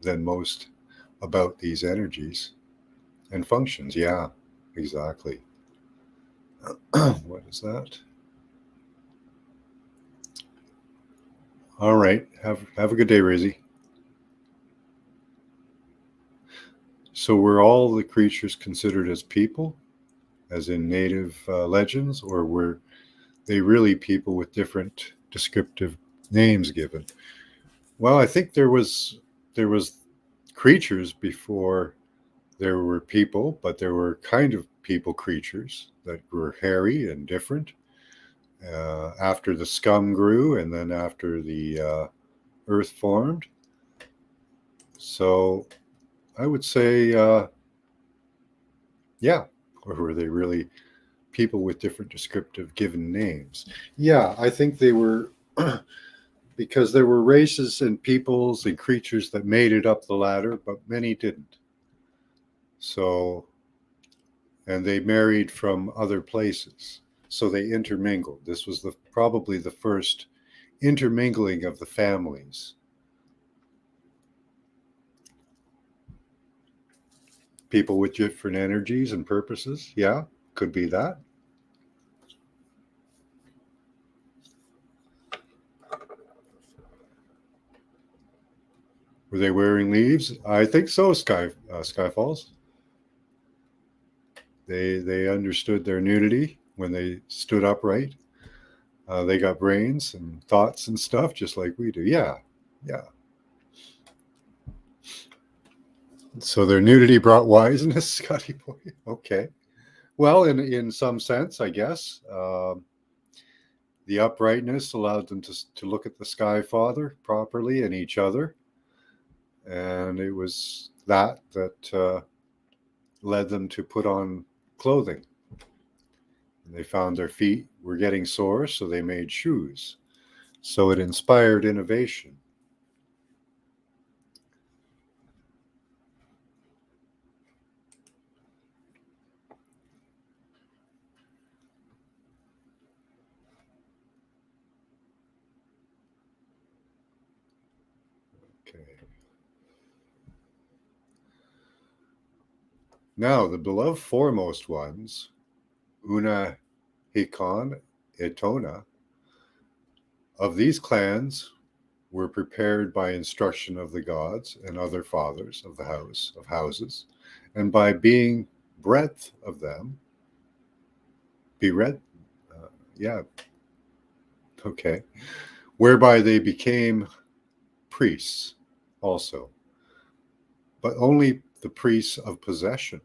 than most about these energies and functions. Yeah, exactly. What is that? All right. Have a good day, Rizzy. So were all the creatures considered as people, as in native legends, or were they really people with different descriptive names given? Well, I think there was creatures before there were people, but there were kind of people creatures that were hairy and different. After the scum grew, and then after the earth formed. So I would say, yeah. Or were they really people with different descriptive given names? Yeah, I think they were, because there were races and peoples and creatures that made it up the ladder, but many didn't. So, and they married from other places. So they intermingled. This was probably the first intermingling of the families. People with different energies and purposes. Yeah, could be that. Were they wearing leaves? I think so, Skyfalls. They understood their nudity when they stood upright. They got brains and thoughts and stuff just like we do. Yeah, yeah. So their nudity brought wiseness, Scotty boy. Okay. Well, in some sense, I guess. The uprightness allowed them to look at the Sky Father properly and each other. And it was that led them to put on clothing. And they found their feet were getting sore, so they made shoes. So it inspired innovation. Okay. Now, the beloved foremost ones, Una, Hikon, Etona, of these clans were prepared by instruction of the gods and other fathers of the house of houses, and by being breadth of them, be read, yeah, okay, whereby they became priests also, but only the priests of possession,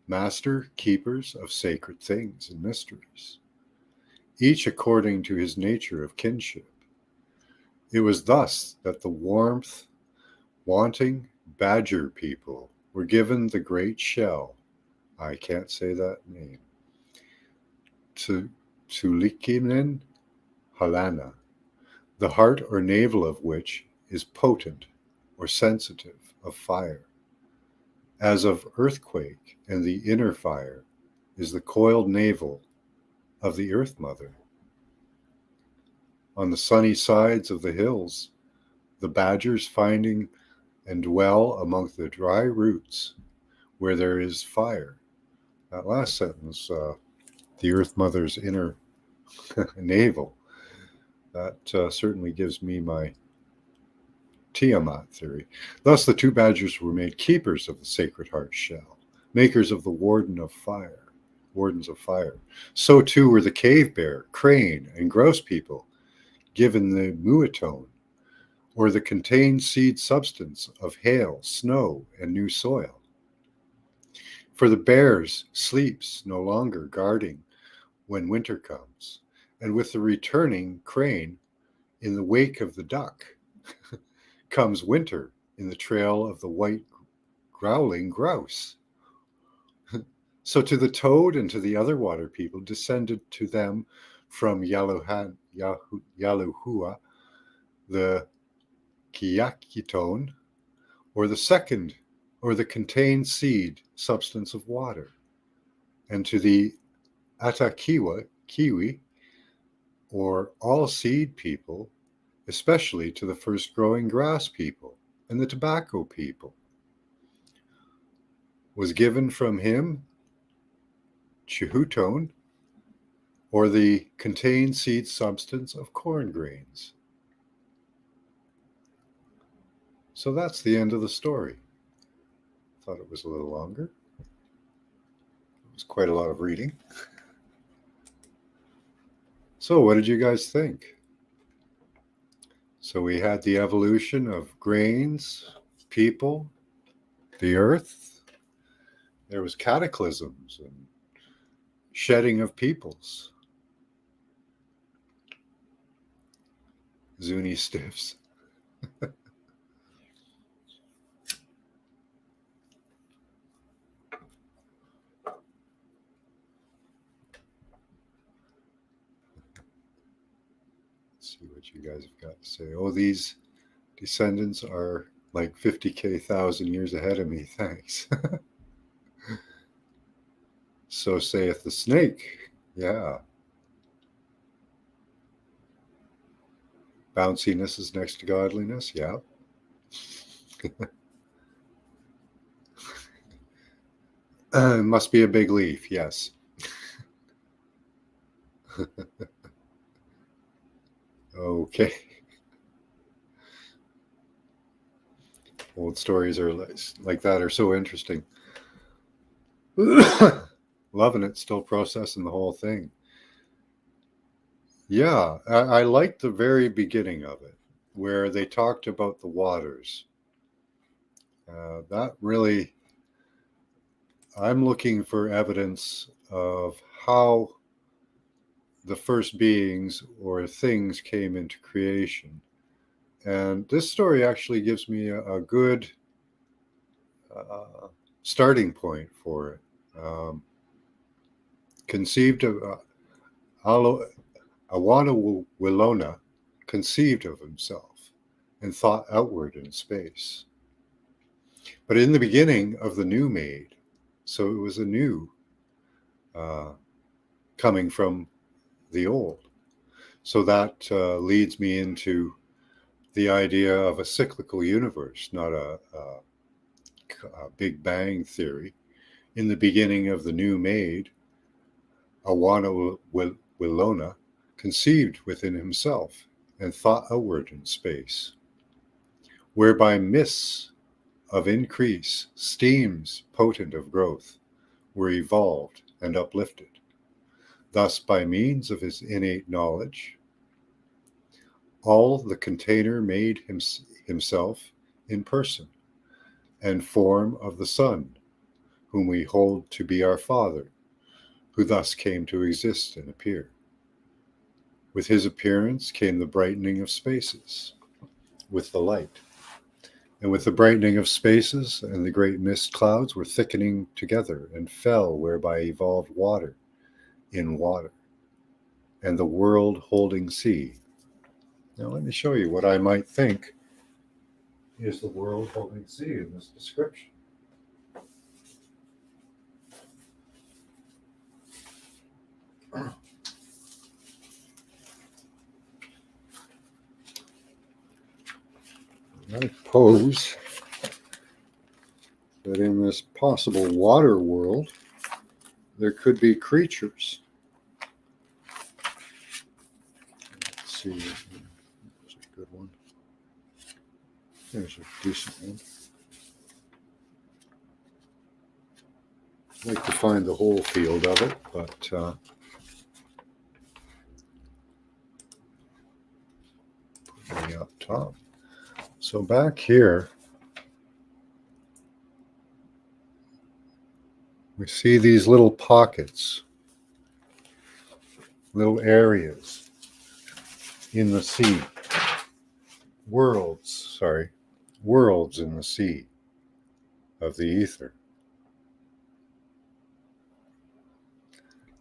master keepers of sacred things and mysteries, each according to his nature of kinship. It was thus that the warmth wanting badger people were given the great shell. I can't say that name. Tulikinen Halana, the heart or navel of which is potent or sensitive of fire. As of earthquake, and the inner fire is the coiled navel of the earth mother. On the sunny sides of the hills, the badgers finding and dwell among the dry roots where there is fire. That last sentence, the earth mother's inner navel. That certainly gives me my Tiamat theory. Thus, the two badgers were made keepers of the Sacred Heart shell, makers of the wardens of fire. So too were the cave bear, crane, and grouse people given the muatone, or the contained seed substance of hail, snow, and new soil. For the bears sleeps no longer guarding when winter comes, and with the returning crane in the wake of the duck comes winter in the trail of the white growling grouse. So to the toad and to the other water people descended to them from Yaluhua, the Kiakitone, or the second, or the contained seed substance of water, and to the Kiwi, or all seed people, especially to the first growing grass people and the tobacco people, was given from him Chihutone, or the contained seed substance of corn grains. So that's the end of the story. Thought it was a little longer. It was quite a lot of reading. So what did you guys think? So we had the evolution of grains, people, the earth. There was cataclysms and shedding of peoples. Zuni stiffs. Let's see what you guys have got to say. Oh, these descendants are like 50,000 years ahead of me. Thanks. So saith the snake. Yeah. Bounciness is next to godliness. Yeah. Must be a big leaf. Yes. Okay. Old stories are like that are so interesting. Loving it, still processing the whole thing. Yeah, I liked the very beginning of it, where they talked about the waters. That really, I'm looking for evidence of how the first beings or things came into creation. And this story actually gives me a good starting point for it. Conceived of Awana Willona conceived of himself and thought outward in space. But in the beginning of the new made, so it was a new coming from the old. So that leads me into the idea of a cyclical universe, not a Big Bang theory. In the beginning of the new made, Awana Willona conceived within himself and thought outward in space, whereby mists of increase, steams potent of growth, were evolved and uplifted. Thus, by means of his innate knowledge, all the container made himself in person and form of the Son, whom we hold to be our Father, who thus came to exist and appear. With his appearance came the brightening of spaces, with the light. And with the brightening of spaces and the great mist clouds were thickening together and fell, whereby evolved water in water, and the world holding sea. Now let me show you what I might think is the world holding sea in this description. I pose that in this possible water world, there could be creatures. Let's see. There's a good one. There's a decent one. I'd like to find the whole field of it, but put me up top. So back here, we see these little pockets, little areas in the sea. Worlds in the sea of the ether.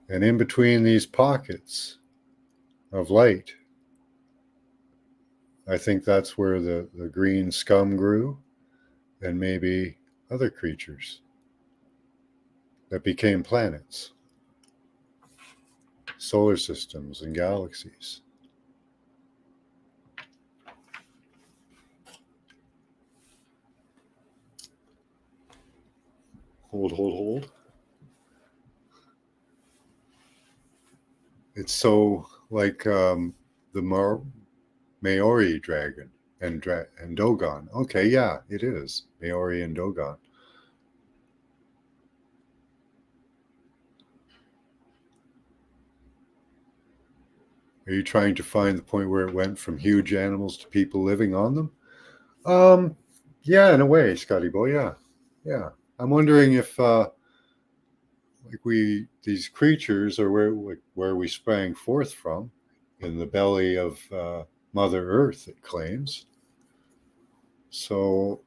And in between these pockets of light, I think that's where the green scum grew, and maybe other creatures that became planets, solar systems, and galaxies. Hold. It's so like the Maori dragon and Dogon. Okay, yeah, it is. Maori and Dogon. Are you trying to find the point where it went from huge animals to people living on them? Yeah, in a way, Scotty boy. Yeah. I'm wondering if these creatures are where we sprang forth from, in the belly of Mother Earth, it claims. So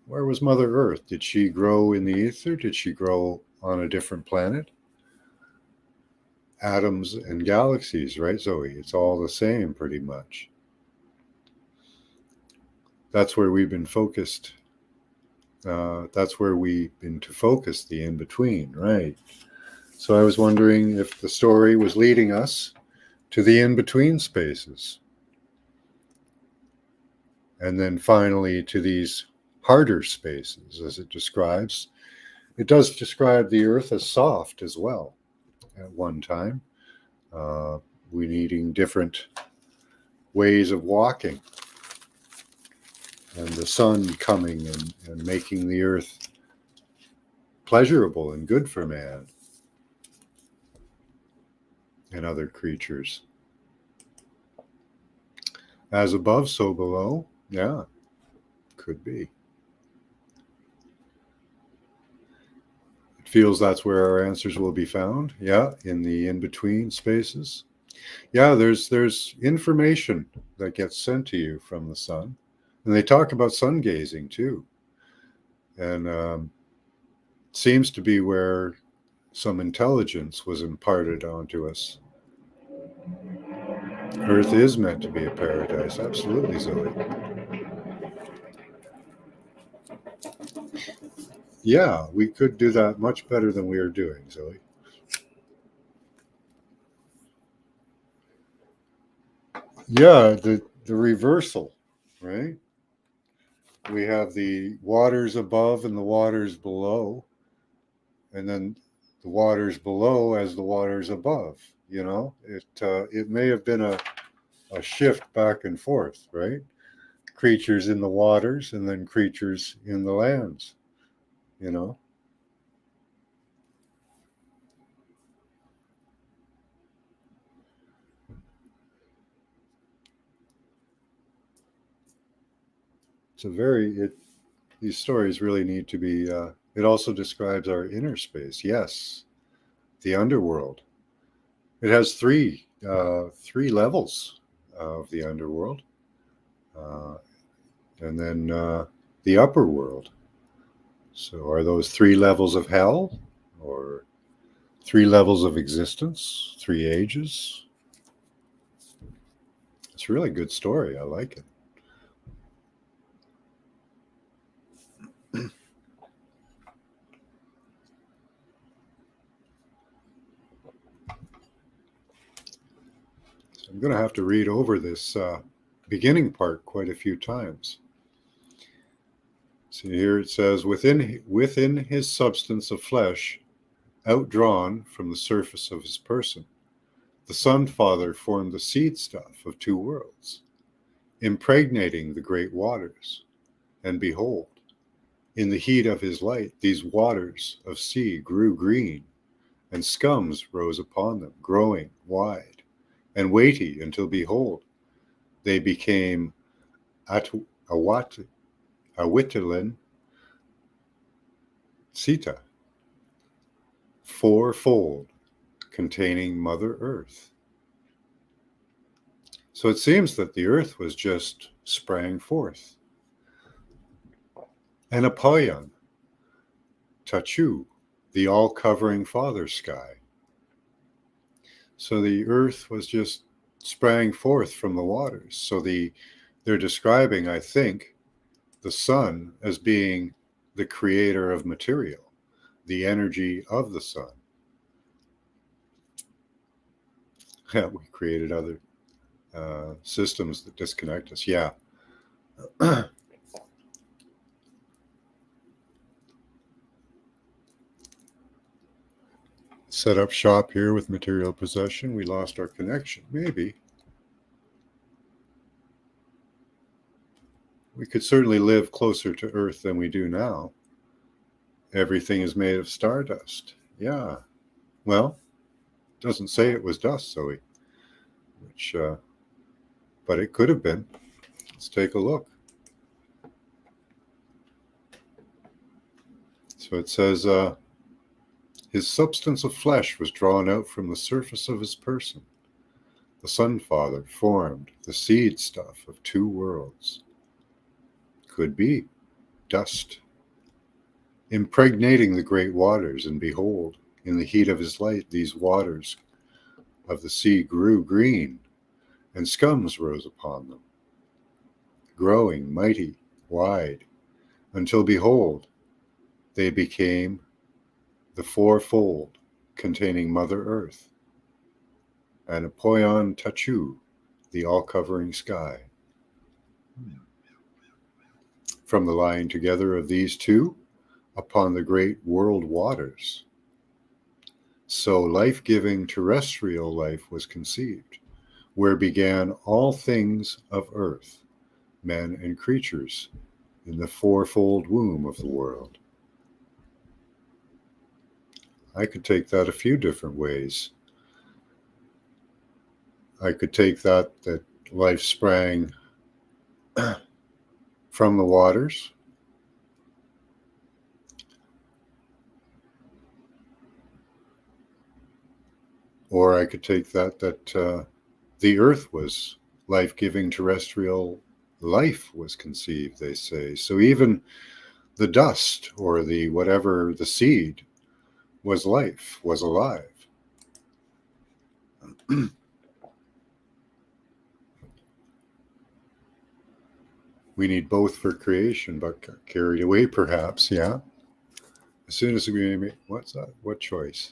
where was Mother Earth? Did she grow in the ether? Did she grow on a different planet? Atoms and galaxies, right, Zoe? It's all the same, pretty much. That's where we've been focused. That's where we've been to focus the in-between, right? So I was wondering if the story was leading us to the in-between spaces. And then finally to these harder spaces, as it describes. It does describe the earth as soft as well at one time. We needing different ways of walking, and the sun coming and making the earth pleasurable and good for man and other creatures. As above, so below. Yeah, could be. It feels that's where our answers will be found. Yeah, in the in-between spaces. Yeah, there's information that gets sent to you from the sun. And they talk about sun gazing too. And seems to be where some intelligence was imparted onto us. Earth is meant to be a paradise. Absolutely, Zoe. Yeah, we could do that much better than we are doing, Zoe. Yeah, the reversal, right? We have the waters above and the waters below, and then the waters below as the waters above. You know, it may have been a shift back and forth, right? Creatures in the waters and then creatures in the lands, you know. These stories really need to be, it also describes our inner space. Yes, the underworld. It has three levels of the underworld. And then the upper world. So are those 3 levels of hell, or 3 levels of existence, 3 ages? It's a really good story. I like it. So I'm going to have to read over this beginning part quite a few times. See, here it says, within his substance of flesh, outdrawn from the surface of his person, The Sun Father formed the seed stuff of two worlds, impregnating the great waters. And behold, in the heat of his light, these waters of sea grew green, and scums rose upon them, growing wide and weighty, until behold, they became Awitlin Sita, fourfold, containing Mother Earth. So it seems that the earth was just sprang forth. And Apoyan, Tachu, the all-covering father sky. So the earth was just sprang forth from the waters. So they're describing, I think, the sun as being the creator of material, the energy of the sun. Yeah, we created other systems that disconnect us. Yeah. Set up shop here with material possession. We lost our connection. Maybe. We could certainly live closer to Earth than we do now. Everything is made of stardust. Yeah. Well, doesn't say it was dust, Zoe. But it could have been. Let's take a look. So it says, his substance of flesh was drawn out from the surface of his person. The Sun Father formed the seed stuff of two worlds. Could be dust, impregnating the great waters, and behold, in the heat of his light, these waters of the sea grew green, and scums rose upon them, growing mighty, wide, until behold, they became the fourfold, containing Mother Earth, and Apoyan Tachu, the all-covering sky. From the lying together of these two upon the great world waters, so life-giving terrestrial life was conceived, where began all things of earth, men and creatures, in the fourfold womb of the world. I could take that a few different ways. I could take that life sprang from the waters, or I could take that the earth was life-giving terrestrial life was conceived, they say. So even the dust or the whatever, the seed, was life, was alive. We need both for creation, but carried away perhaps, yeah. As soon as we make, what's that? What choice?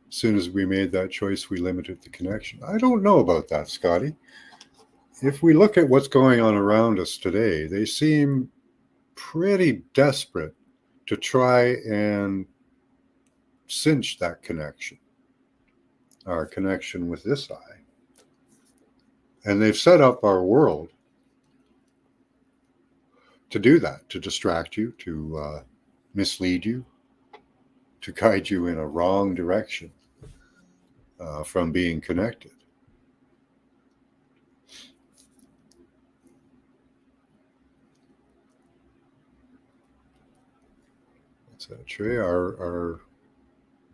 As soon as we made that choice, we limited the connection. I don't know about that, Scotty. If we look at what's going on around us today, they seem pretty desperate to try and cinch that connection, our connection with this eye. And they've set up our world to do that, to distract you, to mislead you, to guide you in a wrong direction from being connected. It's actually our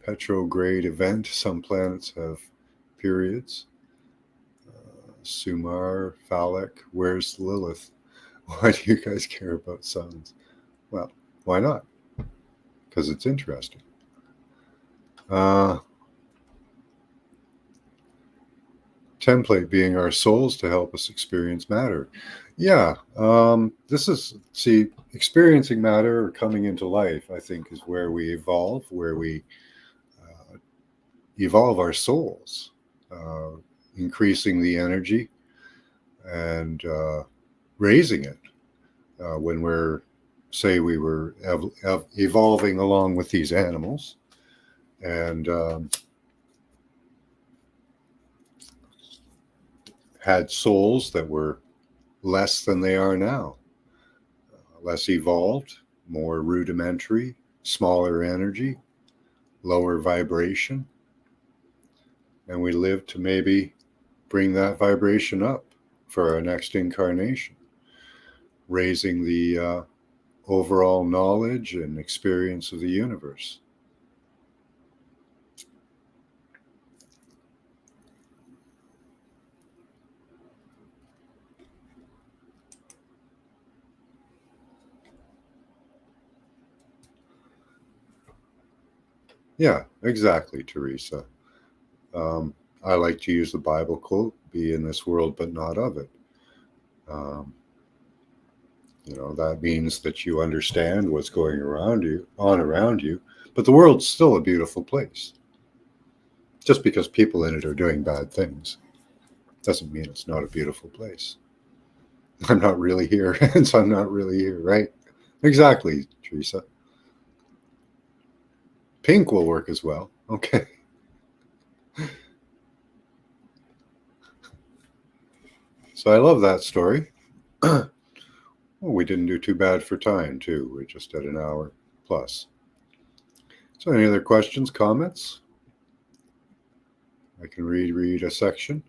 petrograde event. Some planets have periods. Sumar, Phallic, where's Lilith? Why do you guys care about suns? Well, why not? Because it's interesting. Template being our souls to help us experience matter. Yeah, this is, experiencing matter or coming into life, I think, is where we evolve, where we evolve our souls, increasing the energy and raising it when we're, say we were evolving along with these animals, and had souls that were less than they are now, less evolved, more rudimentary, smaller energy, lower vibration. And we live to maybe bring that vibration up for our next incarnation, raising the overall knowledge and experience of the universe. Yeah, exactly, Teresa. I like to use the Bible quote, be in this world but not of it. Um, that means that you understand what's going around you, but the world's still a beautiful place. Just because people in it are doing bad things doesn't mean it's not a beautiful place. I'm not really here, hence I'm not really here, right? Exactly, Teresa. Pink will work as well. Okay. So I love that story. Well, we didn't do too bad for time, too. We just had an hour plus. So any other questions, comments? I can reread a section.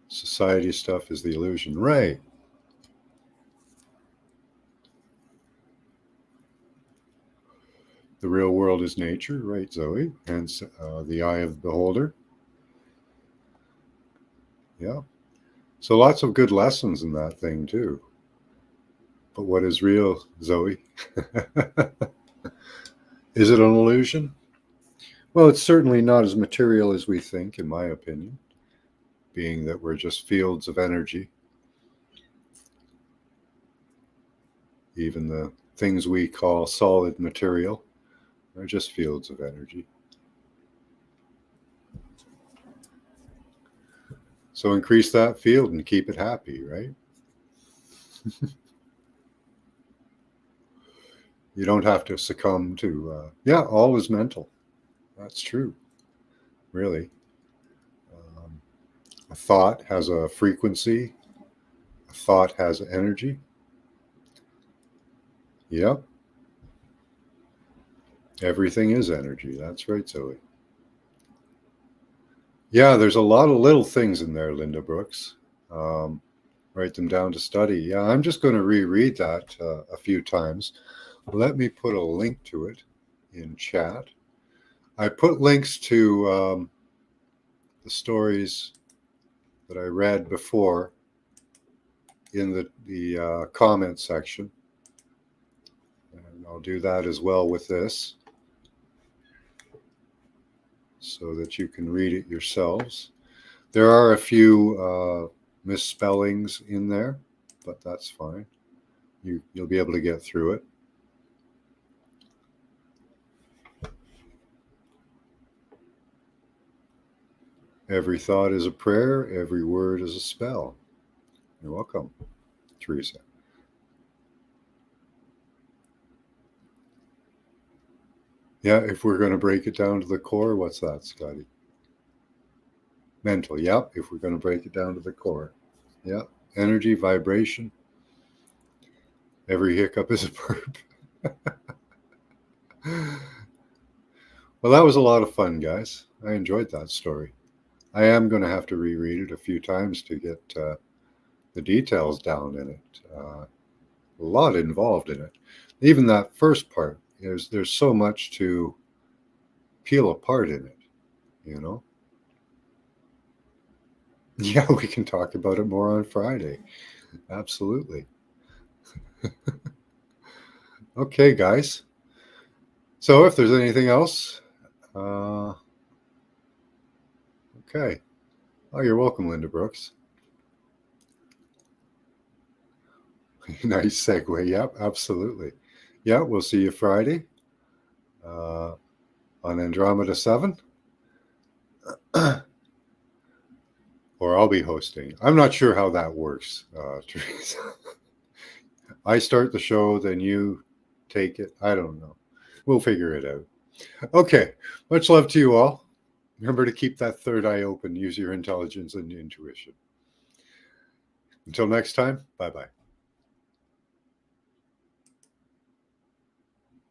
Society stuff is the illusion. Right. The real world is nature, right, Zoe? Hence the eye of the beholder. Yeah. So lots of good lessons in that thing, too. But what is real, Zoe? Is it an illusion? Well, it's certainly not as material as we think, in my opinion, being that we're just fields of energy. Even the things we call solid material are just fields of energy. So increase that field and keep it happy, right? You don't have to succumb to, all is mental. That's true, really. A thought has a frequency, a thought has energy. Yep. Everything is energy. That's right, Zoe. Yeah, there's a lot of little things in there, Linda Brooks. Write them down to study. Yeah, I'm just going to reread that a few times. Let me put a link to it in chat. I put links to the stories that I read before in the comment section. And I'll do that as well with this so that you can read it yourselves. There are a few misspellings in there, but that's fine. You'll be able to get through it. Every thought is a prayer. Every word is a spell. You're welcome, Teresa. Yeah, if we're going to break it down to the core, what's that, Scotty? Mental, yep, if we're going to break it down to the core. Yeah, energy, vibration. Every hiccup is a burp. Well, that was a lot of fun, guys. I enjoyed that story. I am going to have to reread it a few times to get the details down in it. A lot involved in it. Even that first part, there's so much to peel apart in it, you know? Yeah, we can talk about it more on Friday. Absolutely. Okay, guys. So if there's anything else, okay. Oh, you're welcome, Linda Brooks. Nice segue. Yep, absolutely. Yeah, we'll see you Friday on Andromeda 7. Or I'll be hosting. I'm not sure how that works, Teresa. I start the show, then you take it. I don't know. We'll figure it out. Okay, much love to you all. Remember to keep that third eye open. Use your intelligence and intuition. Until next time, bye-bye.